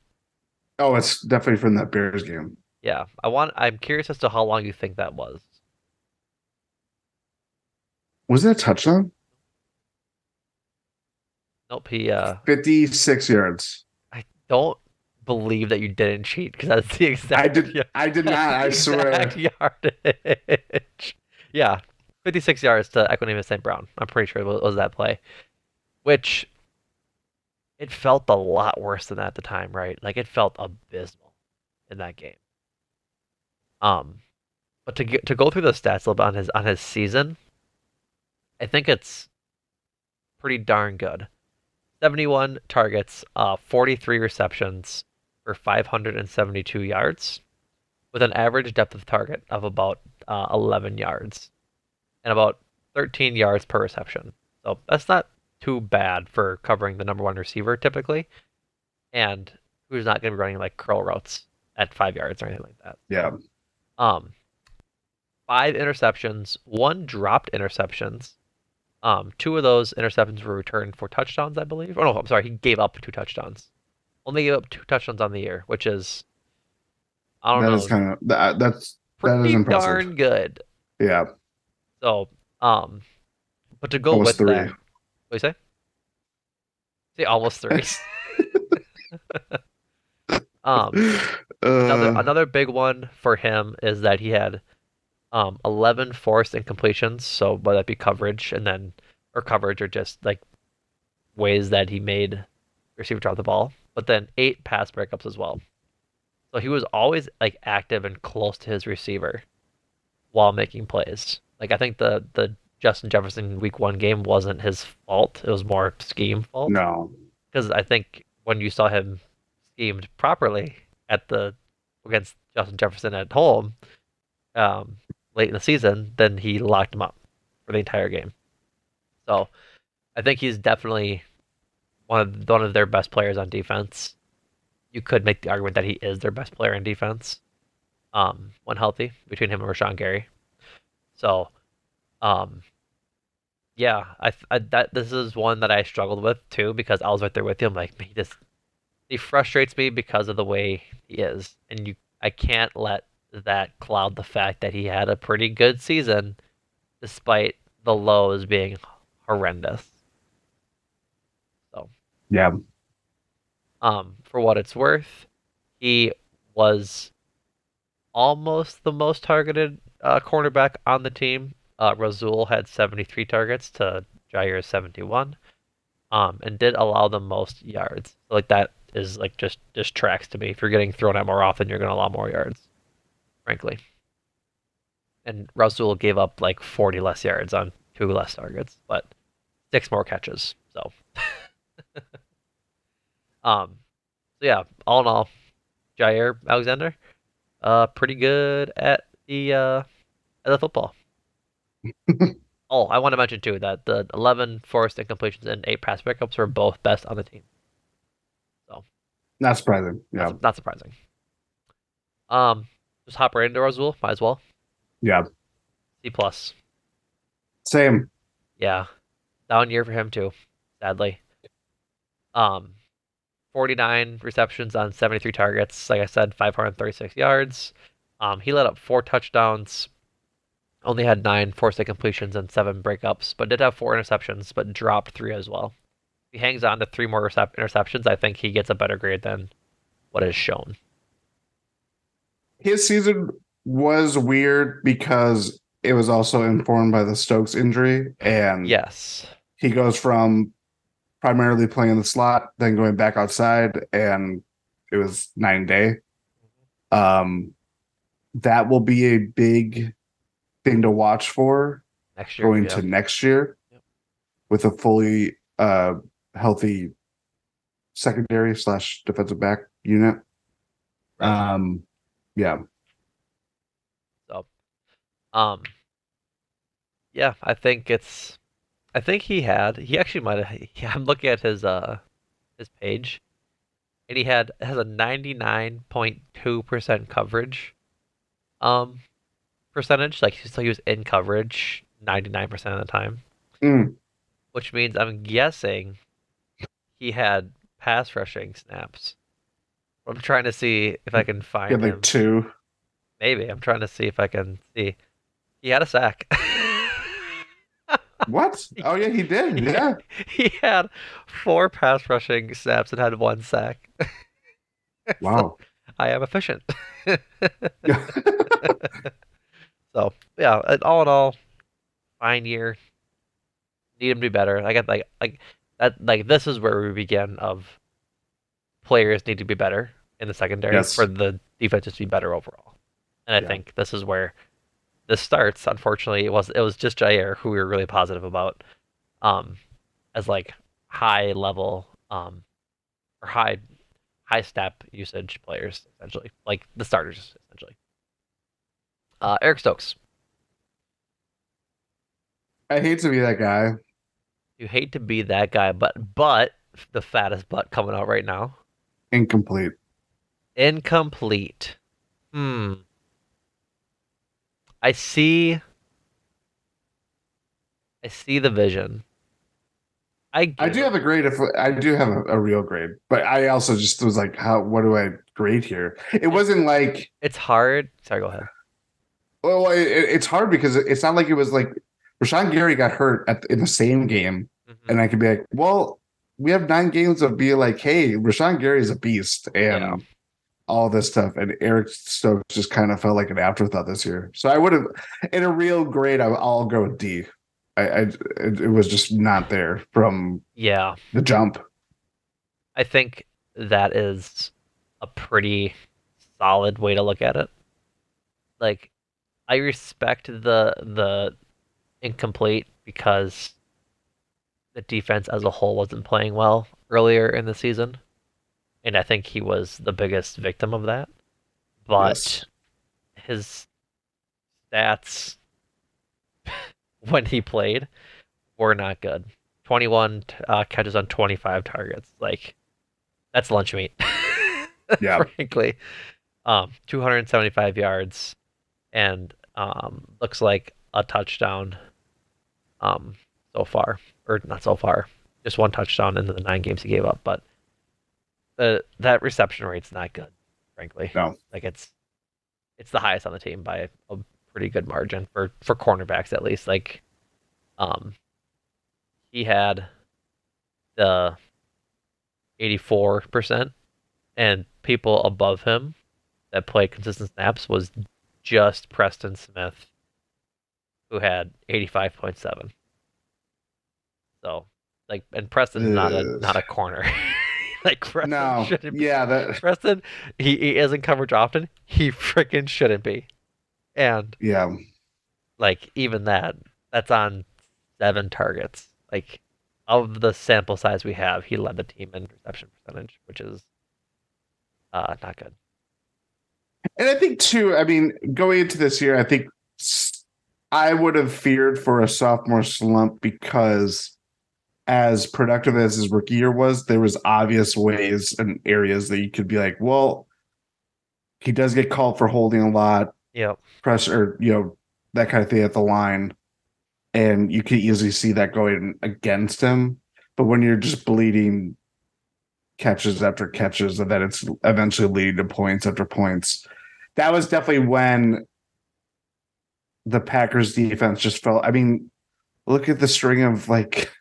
Oh, it's definitely from that Bears game. Yeah, I'm curious as to how long you think that was. Was that a touchdown? Nope, 56 yards. I don't believe that you didn't cheat because that's the exact I did not, I swear. yardage. Yeah, 56 yards to Equanimeous St. Brown. I'm pretty sure it was that play. Which it felt a lot worse than that at the time, right? Like it felt abysmal in that game. But to go through the stats a little bit on his season, I think it's pretty darn good. 71 targets, 43 receptions for 572 yards, with an average depth of target of about 11 yards and about 13 yards per reception. So that's not too bad for covering the number one receiver typically, and who's not going to be running like curl routes at 5 yards or anything like that. Yeah. Um, 5 interceptions, one dropped interceptions. Two of those interceptions were returned for touchdowns, I believe. Oh no, I'm sorry, he gave up 2 touchdowns. Only gave up 2 touchdowns on the year, which is I don't That is know, kind of that is pretty impressive. darn good. Yeah. So, but to go Almost with three. that, what do you say? Say almost three. Another big one for him is that he had 11 forced incompletions. So whether that be coverage or coverage or just like ways that he made the receiver drop the ball, but then 8 pass breakups as well. So he was always like active and close to his receiver while making plays. Like I think the Justin Jefferson week 1 game wasn't his fault. It was more scheme fault. No. Because I think when you saw him schemed properly at the against Justin Jefferson at home um, late in the season, then he locked him up for the entire game. So I think he's definitely one of their best players on defense. You could make the argument that he is their best player in defense when healthy between him and Rashawn Gary. So um, yeah, I that this is one that I struggled with too because I was right there with you. I'm like, he frustrates me because of the way he is, and I can't let that cloud the fact that he had a pretty good season despite the lows being horrendous. So, Yeah. for what it's worth, he was almost the most targeted cornerback on the team. Razul had 73 targets to Jaire's 71. And did allow the most yards. So, like that is like just tracks to me. If you're getting thrown at more often, you're gonna allow more yards, frankly. And Rasul gave up like 40 less yards on 2 less targets, but 6 more catches. Um, so yeah, all in all, Jaire Alexander, pretty good at the football. Oh, I want to mention too that the 11 forced incompletions and 8 pass pickups were both best on the team. So Not surprising. Yeah. that's not surprising. Um, just hop right into Rasul, might as well. Yeah. C plus. Same. Yeah, down year for him too, sadly. Um, 49 receptions on 73 targets. Like I said, 536 yards. He let up 4 touchdowns. Only had 9 forced completions and 7 breakups, but did have 4 interceptions, but dropped 3 as well. If he hangs on to 3 more interceptions, I think he gets a better grade than what is shown. His season was weird because it was also informed by the Stokes injury, and Yes. he goes from primarily playing in the slot, then going back outside, and it was 9 day. Um, that will be a big thing to watch for Next year, going yeah. to next year Yep. with a fully healthy secondary slash defensive back unit. Right. Yeah. So, um, yeah, I think he actually might have. Yeah, I'm looking at his page, and has a 99.2% coverage um percentage. Like so he was in coverage 99% of the time, Mm. which means I'm guessing he had pass rushing snaps. I'm trying to see if I can He find had like him. two. Maybe I'm trying to see if I can see. He had a sack. What? Oh yeah, he did. he, Yeah. he had 4 pass rushing snaps and had 1 sack. So Wow. I am efficient. So yeah, all in all, fine year. Need him to be better. I got like that. Like this is where we begin of players need to be better in the secondary for Yes. the defense to be better overall. And I Yeah. think this is where this starts. Unfortunately, it was just Jair who we were really positive about, um, as like high level or high step usage players essentially, like the starters essentially. Eric Stokes. I hate to be that guy. You hate to be that guy, but the fattest butt coming out right now. Incomplete. Incomplete. Hmm. I see. I see the vision. I I do give have him. a grade if I do have a real grade, but I also just was like, how? What do I grade here? It It, wasn't like, it's hard. Sorry, go ahead. well, it's hard because it's not like it was like Rashawn Gary got hurt in the same game, Hmm. and I could be like, well, we have 9 games of being like, hey, Rashawn Gary is a beast, Yeah. and all this stuff, and Eric Stokes just kind of felt like an afterthought this year. So I would have, in a real grade, I'll go with D. It was just not there from Yeah. the jump. I think that is a pretty solid way to look at it. Like I respect the incomplete because the defense as a whole wasn't playing well earlier in the season, and I think he was the biggest victim of that. But Yes. his stats when he played were not good. 21 catches on 25 targets. Like, that's lunch meat, Yeah. frankly. 275 yards and looks like a touchdown um, so far, or not so far, just one touchdown into the 9 games he gave up. But that reception rate's not good, frankly. No. Like it's the highest on the team by a pretty good margin for cornerbacks at least. Like um, he had the 84%, and people above him that played consistent snaps was just Preston Smith, who had 85.7. So, like, and Preston's not a corner. Like Preston No. shouldn't be. Yeah. That. Preston, he isn't coverage often. He freaking shouldn't be. And Yeah. like even that's on 7 targets. Like of the sample size we have, he led the team in reception percentage, which is not good. And I think too. I mean, going into this year, I think I would have feared for a sophomore slump because as productive as his rookie year was, there was obvious ways and areas that you could be like, well, he does get called for holding a lot, Yep. pressure, that kind of thing at the line. And you could easily see that going against him. But when you're just bleeding catches after catches, and then it's eventually leading to points after points, that was definitely when the Packers defense just felt. I mean, look at the string of like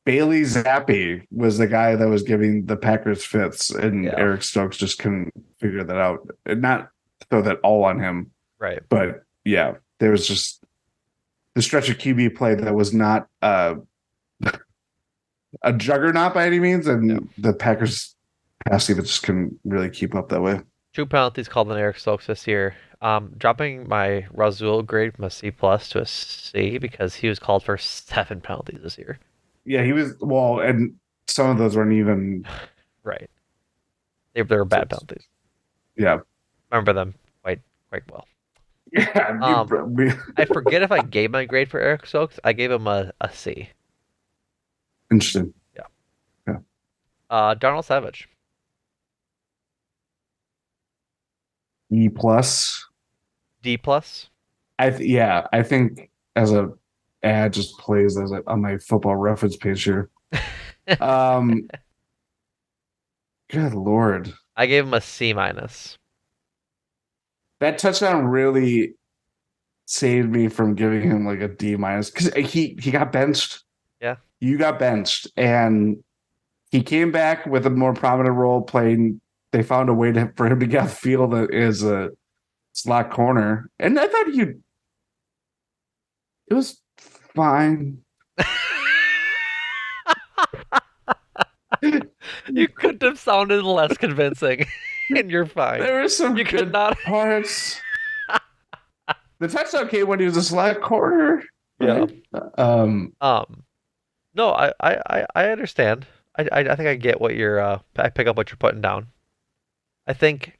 Bailey Zappi was the guy that was giving the Packers fits, and Yeah. Eric Stokes just couldn't figure that out. And not throw that all on him, Right. but yeah, there was just the stretch of QB play that was not a juggernaut by any means, Yeah. and the Packers pass defense just couldn't really keep up that way. 2 penalties called on Eric Stokes this year. Dropping my Razul grade from a C plus to a C because he was called for 7 penalties this year. Yeah, he was well, and some of those weren't even. Right. They were bad penalties. Yeah, Remember them quite well. yeah. Um, I forget if I gave my grade for Eric Stokes. I gave him a C. Interesting. Yeah. Yeah. Darnell Savage. E plus. D plus. Yeah, I think as a ad just plays as on my football reference page here. Um, good lord, I gave him a C minus. that touchdown really saved me from giving him like a D minus because he got benched. Yeah. You got benched, and he came back with a more prominent role playing. They found a way for him to get off the field as a slot corner, and I thought it was fine. You couldn't have sounded less convincing, and you're fine. There were some You could good not. parts. The touchdown came when he was a slot corner, Yeah. right? Um, Um. No, I understand. I think I get what you're. I pick up what you're putting down. I think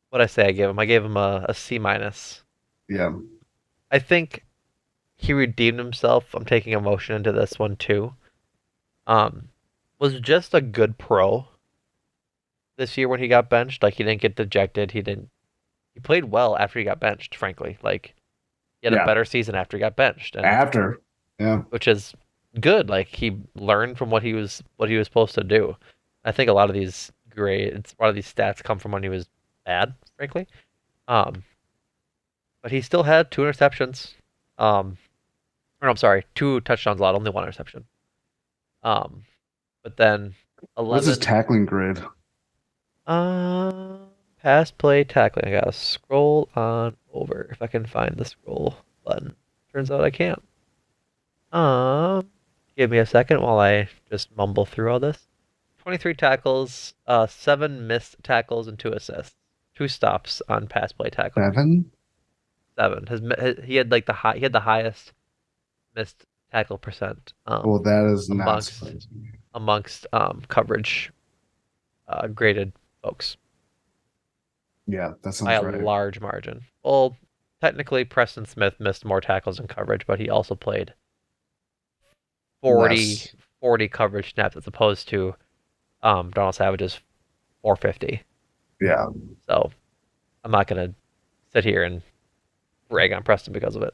what I say I gave him. I gave him a C minus. yeah, I think he redeemed himself. I'm taking emotion into this one too. Um, was just a good pro this year when he got benched. Like he didn't get dejected. He didn't. He played well after he got benched. Frankly, like he had a yeah. better season after he got benched, and After, yeah, which is good. Like he learned from what he was supposed to do. I think a lot of these grades, a lot of these stats come from when he was bad, frankly. Um, but he still had 2 interceptions. Or no, I'm sorry, 2 touchdowns allowed, only 1 interception. Um, but then what's his 11 tackling grade? pass play tackling. I gotta scroll on over if I can find the scroll button. Turns out I can't. Um, Give me a second while I just mumble through all this. 23 tackles, 7 missed tackles, and 2 assists. 2 stops on pass play tackling. 7. 7. He had like he had the highest missed tackle percent Well, that is not amongst surprising. coverage graded folks Yeah, that by sounds a right. large margin. Well, technically Preston Smith missed more tackles in coverage, but he also played 40 Less. 40 coverage snaps as opposed to Donald Savage's 450. Yeah. So I'm not gonna sit here and rag on Preston because of it.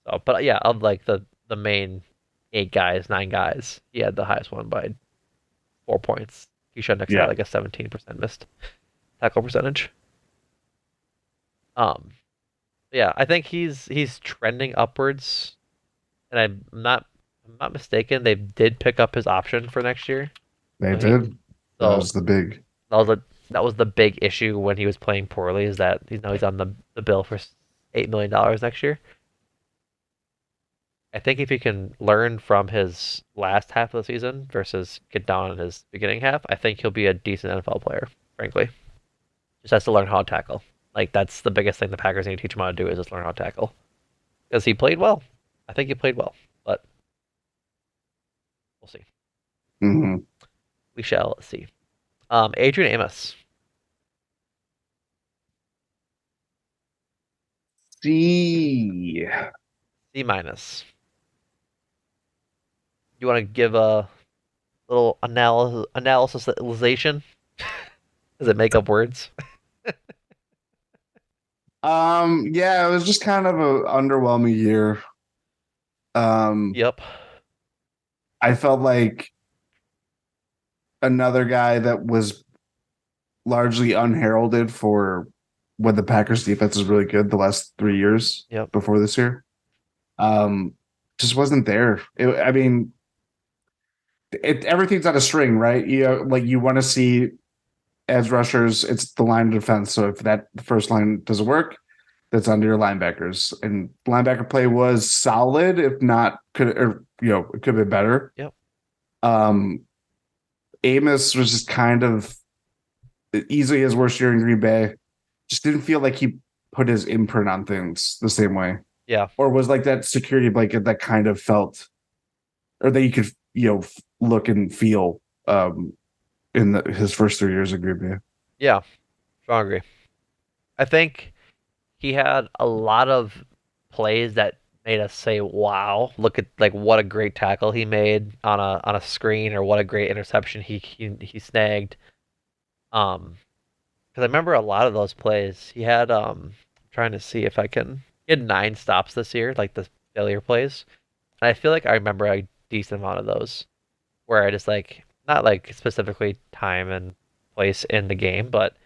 So, but yeah, of like the main 8 guys, 9 guys, he had the highest one by 4 points. Keyshawn Nix had Yeah. like a 17% missed tackle percentage. Um, yeah, I think he's trending upwards, and I'm not mistaken. They did pick up his option for next year. They So he did. That so was the big. that was the big issue when he was playing poorly is that he's on the bill for $8 million next year. I think if he can learn from his last half of the season versus get down in his beginning half, I think he'll be a decent NFL player. Frankly, just has to learn how to tackle. Like that's the biggest thing the Packers need to teach him how to do is just learn how to tackle. Because he played well. I think he played well, but we'll see. Mhm. We shall see. Adrian Amos, See. C minus. You want to give a little analysisization? Does it make up words? Yeah, it was just kind of a underwhelming year. Um, Yep. I felt like another guy that was largely unheralded for when the Packers defense was really good the last 3 years Yep. before this year. Um, just wasn't there. I mean, everything's on a string, right? You know, like you want to see as rushers, it's the line of defense. So if that first line doesn't work, that's under your linebackers. And linebacker play was solid, if not could or it could have been better. Yep. Um, Amos was just kind of easily his worst year in Green Bay. Just didn't feel like he put his imprint on things the same way, Yeah. or was like that security blanket that kind of felt, or that you could look and feel in his first 3 years of Green Bay. Yeah. Strong agree. I think he had a lot of plays that made us say, "Wow, look at like what a great tackle he made on a screen, or what a great interception he snagged." Because I remember a lot of those plays. He had trying to see if I can. He had 9 stops this year, like the failure plays, and I feel like I remember a decent amount of those where I just like not like specifically time and place in the game, but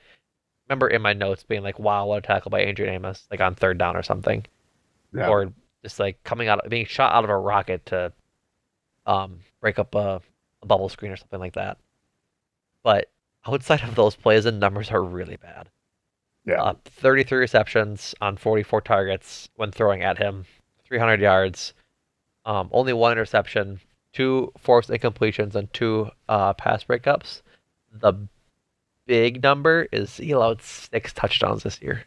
remember in my notes being like, "Wow, what a tackle by Adrian Amos!" Like on third down or something, Yeah, or just like coming out, being shot out of a rocket to break up a bubble screen or something like that. But outside of those plays, the numbers are really bad. yeah. 33 receptions on 44 targets when throwing at him, 300 yards, only 1 interception, 2 forced incompletions, and 2 pass breakups. The big number is he allowed 6 touchdowns this year,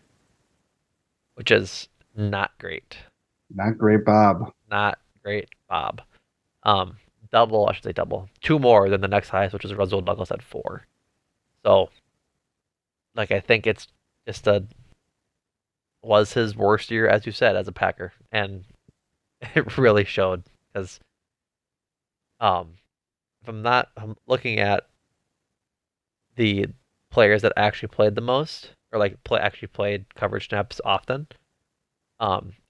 which is not great. Not great, Bob. Not great, Bob. Um, double, I should say double, 2 more than the next highest, which was Russell Douglas at 4. So, like, I think it's just a was his worst year, as you said, as a Packer, and it really showed because um, if I'm looking at the players that actually played the most, or like actually played coverage snaps often.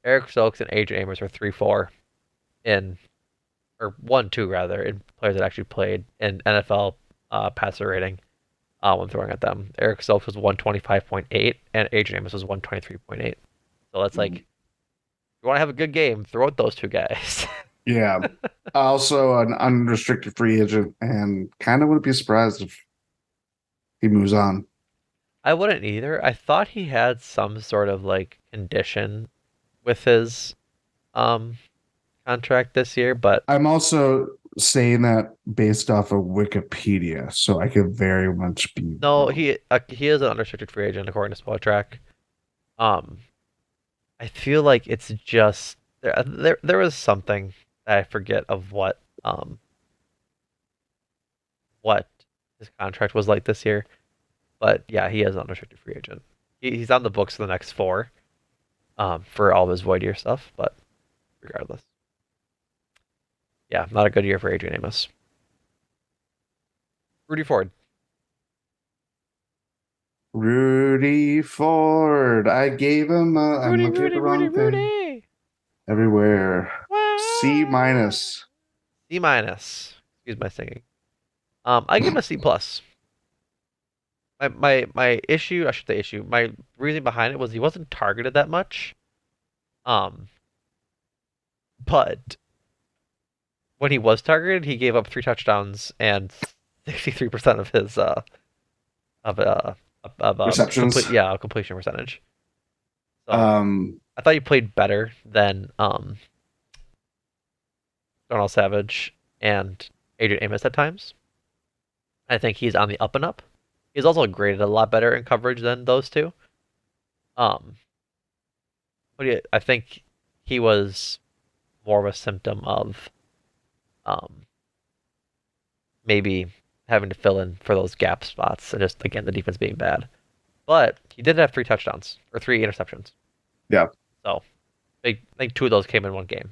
Eric Stokes and Adrian Amos were 3-4 in, or 1-2 rather, in players that actually played in NFL passer rating when throwing at them. Eric Stokes was 125.8 and Adrian Amos was 123.8. So that's like, you want to have a good game, throw at those 2 guys. Yeah. Also an unrestricted free agent, and kind of wouldn't be surprised if he moves on. I wouldn't either. I thought he had some sort of like condition with his um contract this year, but I'm also saying that based off of Wikipedia, so I could very much be no, wrong. he is an unrestricted free agent according to Spotrac. Um, I feel like it's just there was something that I forget of what his contract was like this year. But yeah, he is an unrestricted free agent. He's on the books for the next four, for all of his void year stuff. But regardless, yeah, not a good year for Adrian Amos. Rudy Ford. Rudy Ford. I gave him. I'm Rudy, looking at Rudy, the Rudy, wrong thing. Rudy. Everywhere. C Wow. minus. C minus. Excuse my singing. I give him a C plus. My issue, I should say issue. My reason behind it was he wasn't targeted that much. Um, but when he was targeted, he gave up 3 touchdowns and 63% of his of Receptions. completion percentage. So Um, I thought he played better than Donald Savage and Adrian Amos at times. I think he's on the up and up. He's also graded a lot better in coverage than those two. Um, but yeah, I think he was more of a symptom of um maybe having to fill in for those gap spots and just again the defense being bad. But he did have 3 touchdowns or 3 interceptions. yeah. So I think two of those came in one game.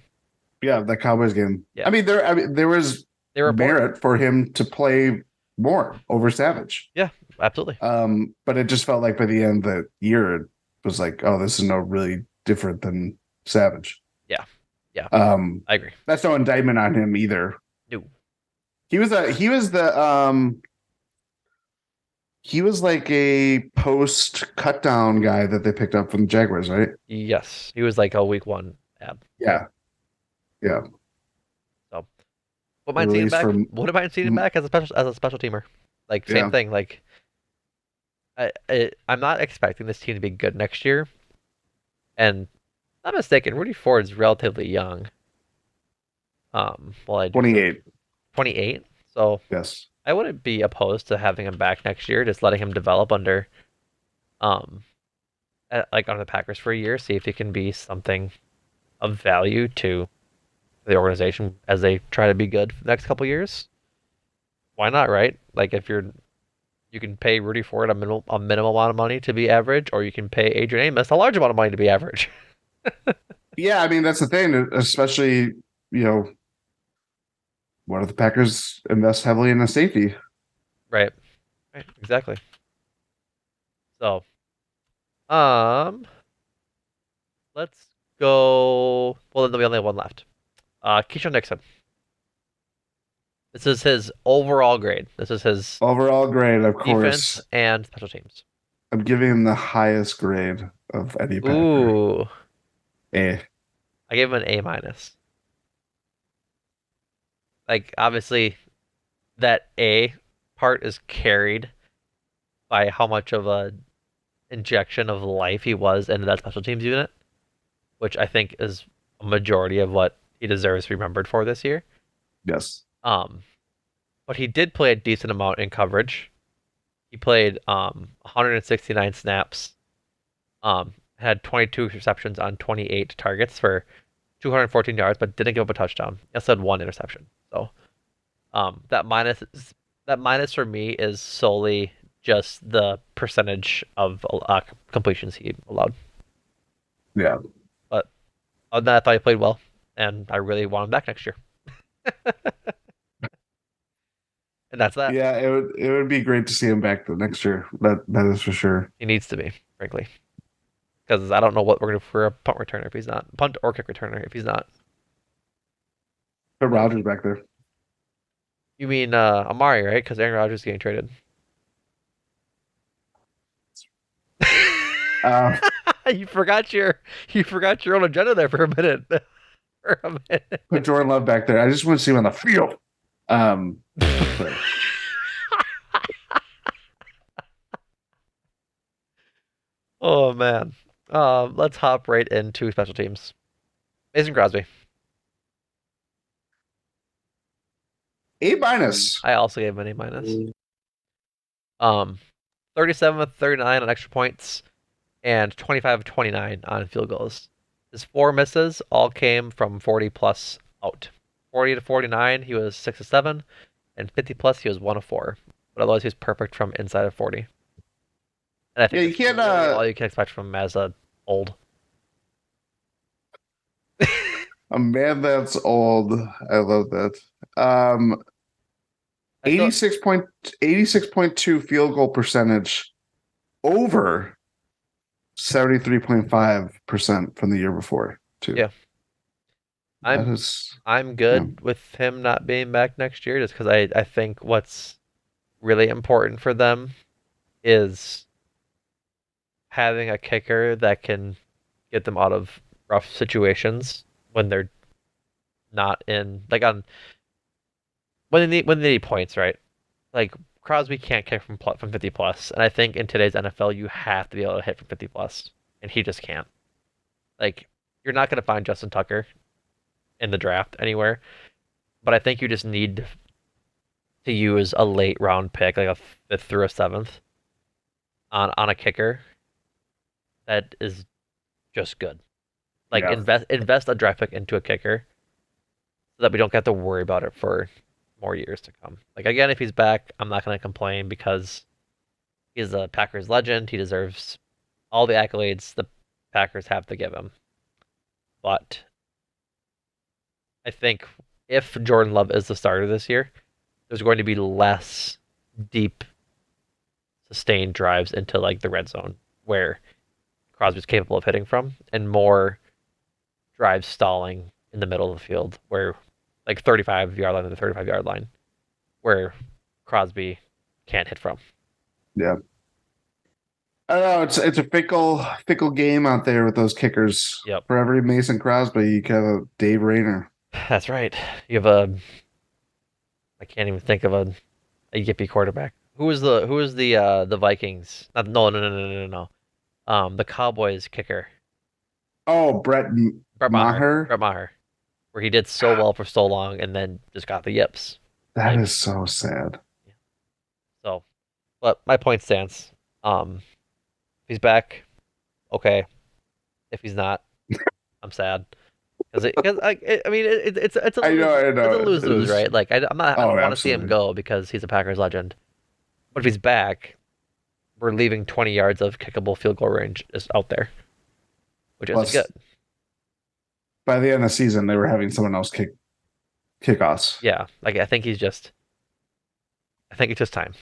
Yeah, the Cowboys game. Yeah, I mean, there was they were boring. merit for him to play more over Savage. Yeah, absolutely. But it just felt like by the end of the year, it was like, oh, this is no really different than Savage. Yeah, yeah, Um, I agree. that's no indictment on him either. No. He was like a post cut down guy that they picked up from the Jaguars, right? Yes, he was like a week one ab. Yeah, yeah. So, what mind seeing him Released back? from What mind seeing him back as a special teamer? Like same yeah, thing. Like I'm not expecting this team to be good next year. And not mistaken, Rudy Ford's relatively young. Well, I do so 28. 28. So Yes. I wouldn't be opposed to having him back next year, just letting him develop under um like on the Packers for a year, see if he can be something of value to the organization as they try to be good for the next couple years. Why not, right? Like if you can pay Rudy Ford a minimal amount of money to be average, or you can pay Adrian Amos a large amount of money to be average. Yeah, I mean that's the thing, especially you know, what if the Packers invest heavily in a safety? Right. Right. Exactly. So, um, let's go. Well, then we only have one left. Keyshawn Nixon. This is his overall grade. This is his Overall grade, of defense course. and special teams. I'm giving him the highest grade of any Packer. Ooh, A. I gave him an A minus. Like obviously that A part is carried by how much of a injection of life he was into that special teams unit, which I think is a majority of what he deserves to be remembered for this year. Yes. Um, but he did play a decent amount in coverage. He played 169 snaps, had 22 receptions on 28 targets for 214 yards, but didn't give up a touchdown. He also had one interception. So that minus for me is solely just the percentage of completions he allowed. Yeah. But other than that, I thought he played well, and I really want him back next year. And that's that. Yeah, it would be great to see him back the next year. That is for sure. He needs to be, frankly, because I don't know what we're gonna do for a punt returner if he's not punt or kick returner if he's not. Put So Rogers back there. you mean Amari, right? Because Aaron Rodgers is getting traded. Uh, You forgot your own agenda there for a minute. For a put minute. Jordan Love back there. I just want to see him on the field. But Oh man. Let's hop right into special teams. Mason Crosby. A minus. I also gave him an A minus. 37 of 39 on extra points and 25 of 29 on field goals. His four misses all came from 40 plus out. 40 to 49, he was 6 to 7, and 50 plus, he was 1 of 4. But otherwise, he's perfect from inside of 40. And I think Yeah, you that's can't. really all you can expect from him as a old. A man that's old. I love that. Um, I feel 86.2 field goal percentage over 73.5% from the year before, too. yeah, That I'm is, I'm yeah, good with him not being back next year just because I think what's really important for them is having a kicker that can get them out of rough situations when they're not in like on when they need points, right? Like Crosby can't kick from 50 plus, and I think in today's NFL you have to be able to hit from 50 plus, and he just can't. Like you're not going to find Justin Tucker in the draft anywhere, but I think you just need to use a late round pick, like a fifth through a seventh, on a kicker that is just good. Like yeah. invest a draft pick into a kicker so that we don't have to worry about it for more years to come. Like again, if he's back, I'm not going to complain because he's a Packers legend. He deserves all the accolades the Packers have to give him. But I think if Jordan Love is the starter this year, there's going to be less deep, sustained drives into like the red zone where Crosby's capable of hitting from, and more drives stalling in the middle of the field where like 35-yard line to the 35-yard line where Crosby can't hit from. Yeah. I don't know. It's a fickle game out there with those kickers. Yep, For every Mason Crosby, you have a Dave Rayner. that's right. You have a I can't even think of a yippy quarterback. Who is the Vikings? No. The Cowboys kicker, Oh, Brett Brett Maher. Maher. Brett Maher, where he did so well for so long and then just got the yips. That Like is so sad. so, but my point stands. If he's back, okay. If he's not, I'm sad because I mean it's a I know, I it's a know. lose It lose, is. right? Like I Oh, don't want to see him absolutely. go because he's a Packers legend. But if he's back, we're leaving 20 yards of kickable field goal range is out there, which isn't good. Plus, by the end of the season, they were having someone else kick us. Yeah, like I think it's just time.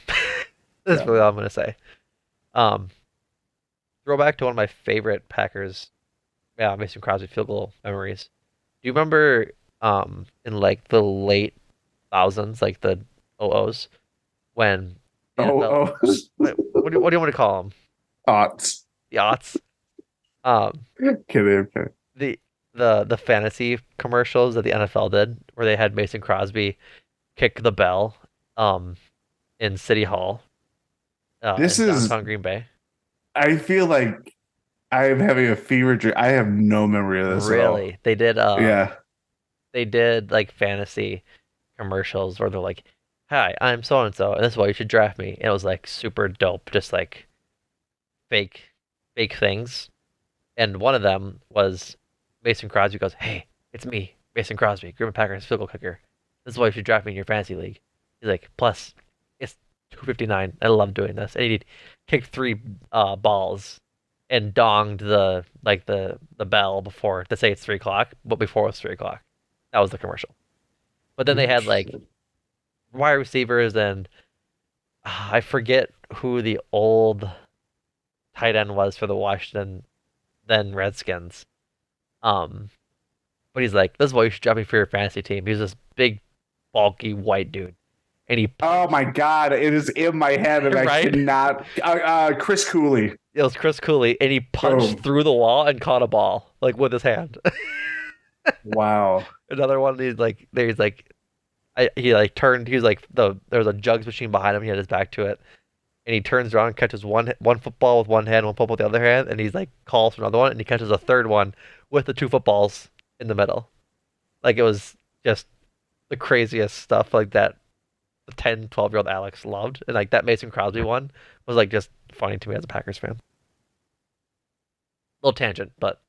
That's Yeah. really all I'm gonna say. Um, Throwback to one of my favorite Packers, yeah, Mason Crosby field goal memories. Do you remember in like the late thousands, like the OOs, when the NFL Oh, what do you want to call them? odds. The aughts. Um, Kidding. Okay. the the fantasy commercials that the NFL did, where they had Mason Crosby kick the bell, um, in City Hall, This in is. downtown Green Bay. I feel like I am having a fever dream. I have no memory of this at all. Really, Yeah. they did like fantasy commercials where they're like, "Hi, I'm so and so, and this is why you should draft me." And it was like super dope, just like fake fake things. And one of them was Mason Crosby goes, "Hey, it's me, Mason Crosby, Green Bay Packers field goal kicker. This is why you should draft me in your fantasy league." He's like, "Plus, it's 259. I love doing this." And he kicked three balls and donged the bell before to say it's 3 o'clock, but before it was 3 o'clock. That was the commercial. But then they had like Interesting. wide receivers and I forget who the old tight end was for the Washington then Redskins. Um, but he's like, "This is why you should draft me for your fantasy team." He's this big, bulky white dude, and he Oh punched my God. It is in my head and I right. cannot. Chris Cooley. It was Chris Cooley, and he punched Boom. through the wall and caught a ball like with his hand. Wow. Another one, he's like, he like turned. He was like there was a jugs machine behind him. He had his back to it, and he turns around and catches one football with one hand, one football with the other hand, and he's like calls for another one, and he catches a third one with the two footballs in the middle. Like it was just the craziest stuff like that. The 10, 12-year-old Alex loved, and like that Mason Crosby one was like just funny to me as a Packers fan. Little tangent, but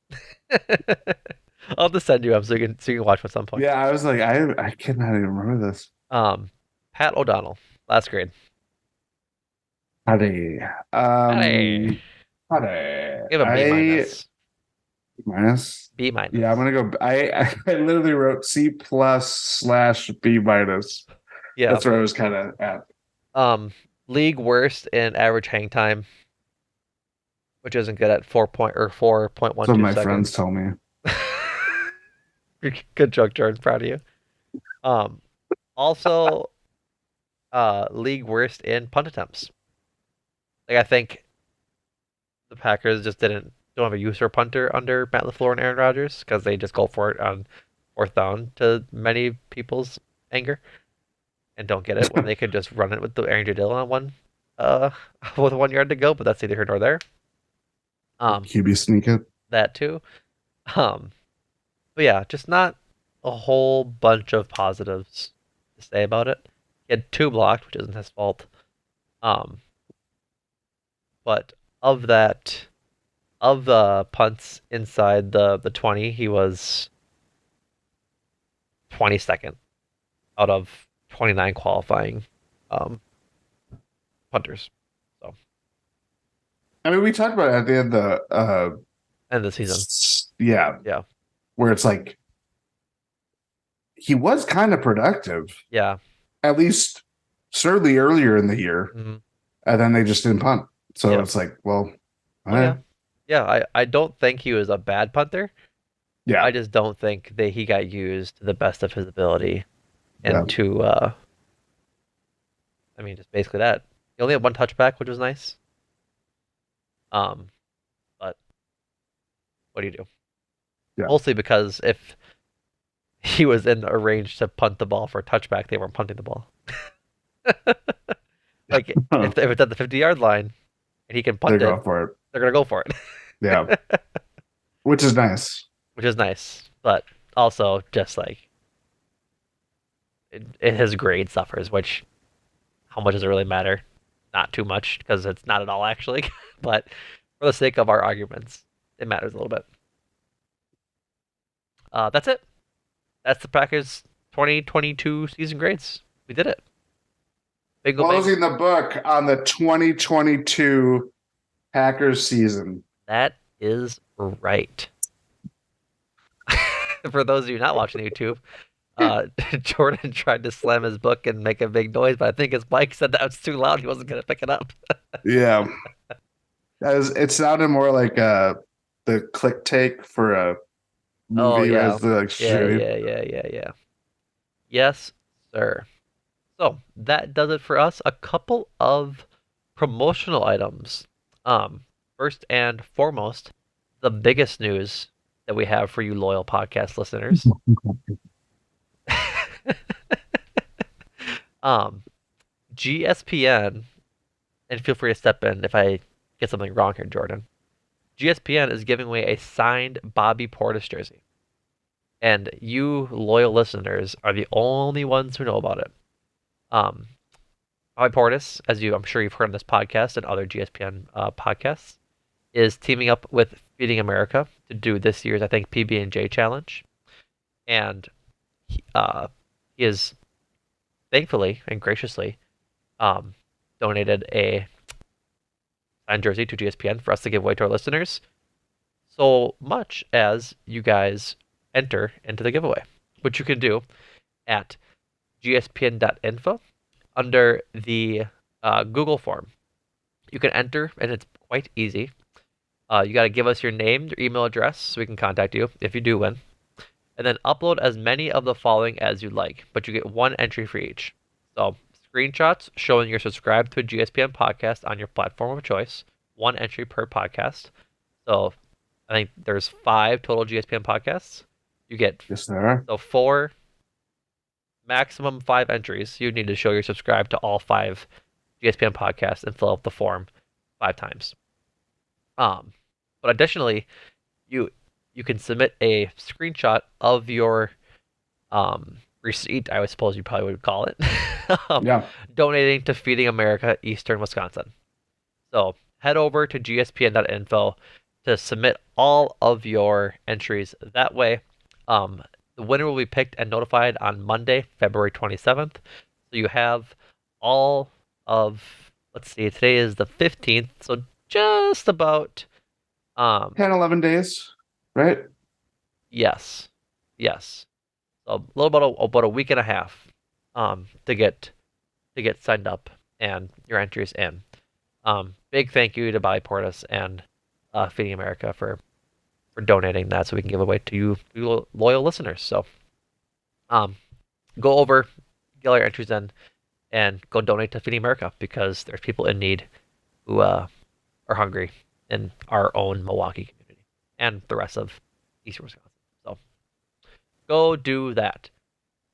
I'll just send you them so you can watch them at some point. Yeah, I was like, I cannot even remember this. Um, Pat O'Donnell, last grade. Howdy. Hey, Howdy. give a B minus. Minus. B Yeah, I'm minus. gonna go. I literally wrote C plus slash B minus. Yeah. That's where I was kind of at. Um, League worst in average hang time, which isn't good at 4.12 Some of my friends seconds. told me. Good joke, Jordan. Proud of you. Um, Also, league worst in punt attempts. Like I think the Packers just don't have a use for a punter under Matt LaFleur and Aaron Rodgers because they just go for it on fourth down to many people's anger and don't get it when they could just run it with the Aaron J. Dillon on one uh with 1 yard to go, but that's neither here nor there. Um, QB sneak it. that too. Um, but yeah, just not a whole bunch of positives to say about it. He had two blocked, which isn't his fault. Um, but of that, of the punts inside the 20, he was 22nd out of 29 qualifying um, punters. So, I mean, we talked about it at the end of the end of the season. yeah, Yeah. where it's like he was kind of productive, Yeah. at least certainly earlier in the year, Hmm. and then they just didn't punt. So Yep. it's like, well, Oh, eh, yeah. Yeah. I don't think he was a bad punter. yeah, I just don't think that he got used to the best of his ability yeah. and to, I mean, just basically that. He only had one touchback, which was nice. Um, but what do you do? Yeah. Mostly because if he was in a range to punt the ball for a touchback, they weren't punting the ball. Like if it's at the 50-yard line and he can They punt go it, for it. they're gonna go for Yeah. it, Which is nice. which is nice. But also just like his grade suffers, which how much does it really matter? Not too much because it's not at all actually. But for the sake of our arguments, it matters a little bit. That's it. That's the Packers 2022 season grades. We did it. Bingo bang. Closing the book on the 2022 Packers season. That is right. For those of you not watching YouTube, uh, Jordan tried to slam his book and make a big noise, but I think his mic said that was too loud. He wasn't going to pick it up. Yeah. As it sounded more like the click take for a Oh, movie yeah. as the like Yeah, shooting. yeah, yeah, yeah, yeah. Yes, sir. So that does it for us. A couple of promotional items. First and foremost, the biggest news that we have for you loyal podcast listeners. Um, GSPN, and feel free to step in if I get something wrong here, Jordan. GSPN is giving away a signed Bobby Portis jersey. And you loyal listeners are the only ones who know about it. Um, Bobby Portis, as I'm sure you've heard on this podcast and other GSPN podcasts, is teaming up with Feeding America to do this year's, I think, PB&J challenge. And he is thankfully and graciously um, donated a signed jersey to GSPN for us to give away to our listeners. So much as you guys enter into the giveaway, which you can do at gspn.info under the Google form. You can enter, and it's quite easy. You got to give us your name, your email address, so we can contact you if you do win. And then upload as many of the following as you'd like, but you get one entry for each. So, screenshots showing you're subscribed to a GSPN podcast on your platform of choice, one entry per podcast. So, I think there's 5 total GSPN podcasts. You get Yes, there are. so 4, maximum 5 entries. You need to show you're subscribed to all 5 GSPN podcasts and fill out the form 5 times. Um, but additionally, you you can submit a screenshot of your receipt, I would suppose you probably would call it, um, Yeah. donating to Feeding America Eastern Wisconsin. So head over to gspn.info, to submit all of your entries that way. Um, the winner will be picked and notified on Monday, February 27th. So you have all of, let's see, today is the 15th, so just about, um, 10, 11 days, right? yes, yes. So a little about a week and a half, to get signed up and your entries in. Big thank you to Bobby Portis and Feeding America for donating that so we can give away to you loyal listeners. So um, go over, get all your entries in, and go donate to Feeding America because there's people in need who are hungry in our own Milwaukee community and the rest of Eastern Wisconsin. So go do that.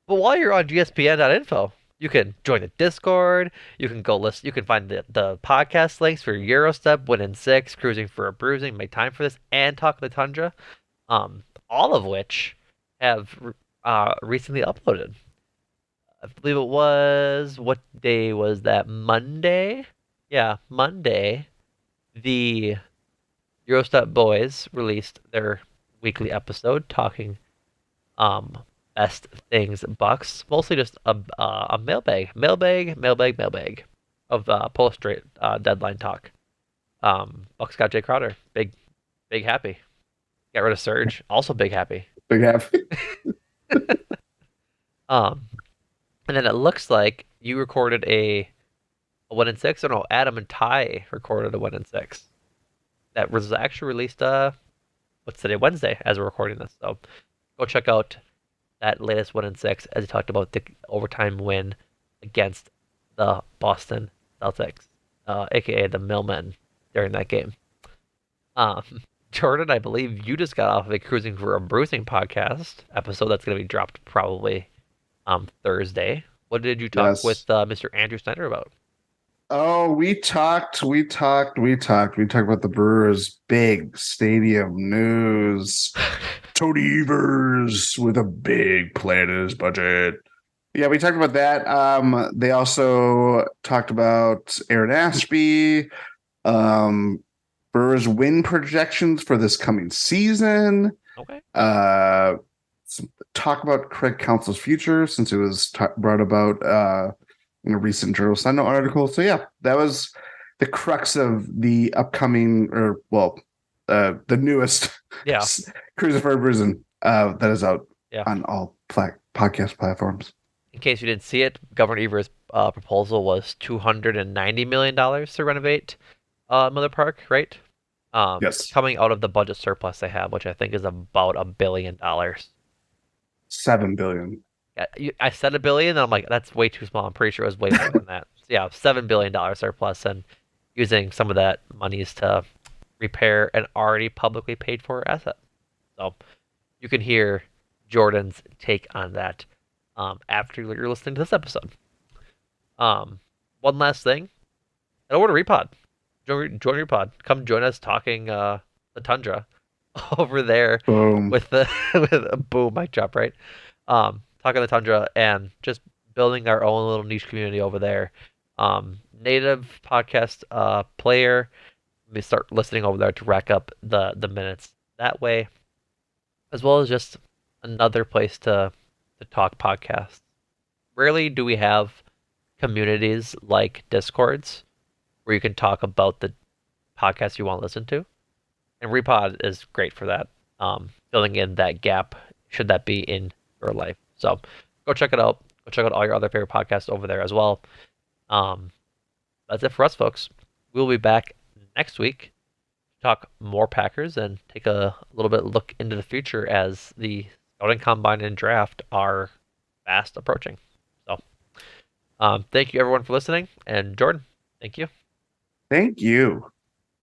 But while you're on gspn.info, you can join the Discord. You can go list. You can find the podcast links for Eurostep, Win in Six, Cruising for a Bruising, Make Time for This, and Talk the Tundra. All of which have recently uploaded. I believe it was, what day was that? Monday? Yeah, Monday. The Eurostep boys released their weekly episode talking um best things Bucks. Mostly just a mailbag of post trade deadline talk. Bucks got Jay Crowder, big happy. Got rid of Surge, also big happy. Big half. Um, and then it looks like you recorded a 1 in 6. Or no, Adam and Ty recorded a 1 in 6. That was actually released what's today? Wednesday, as we're recording this. So go check out that latest 1 in 6 as he talked about the overtime win against the Boston Celtics, aka the Millmen, during that game. Um, Jordan, I believe you just got off of a Cruising for a Bruising podcast episode that's going to be dropped probably Thursday. What did you talk with Yes. Mr. Andrew Snyder about? Oh, we talked about the Brewers' big stadium news. TOTT Evers with a big plan in his budget. Yeah, we talked about that. They also talked about Aaron Ashby, um, Brewers win projections for this coming season. Okay. Uh, talk about Craig Counsell's future since it was brought about in a recent Journal Sentinel article. So yeah, that was the crux of the upcoming, or well, the newest Yeah. Cruiser for a Bruisin that is out Yeah. on all podcast platforms. In case you didn't see it, Governor Evers' proposal was $290 million to renovate Miller Park, right? Yes, Coming out of the budget surplus they have, which I think is about $1 billion. 7 billion. Yeah, I said $1 billion, and I'm like, that's way too small. I'm pretty sure it was way more than that. So yeah, $7 billion surplus, and using some of that monies to repair an already publicly paid for asset. So you can hear Jordan's take on that after you're listening to this episode. Um, One last thing, head over to Repod. Join Repod. Come join us talking the Tundra over there Boom. with the with a boom mic drop, right? Talking the Tundra and just building our own little niche community over there. Native podcast player. We start listening over there to rack up the minutes that way, as well as just another place to talk podcasts. Rarely do we have communities like Discords where you can talk about the podcast you want to listen to. And Repod is great for that, filling in that gap should that be in your life. So go check it out. Go check out all your other favorite podcasts over there as well. Um, that's it for us, folks. We'll be back next week to talk more Packers and take a little bit look into the future as the scouting combine and draft are fast approaching. So thank you everyone for listening. And Jordan, thank you. Thank you.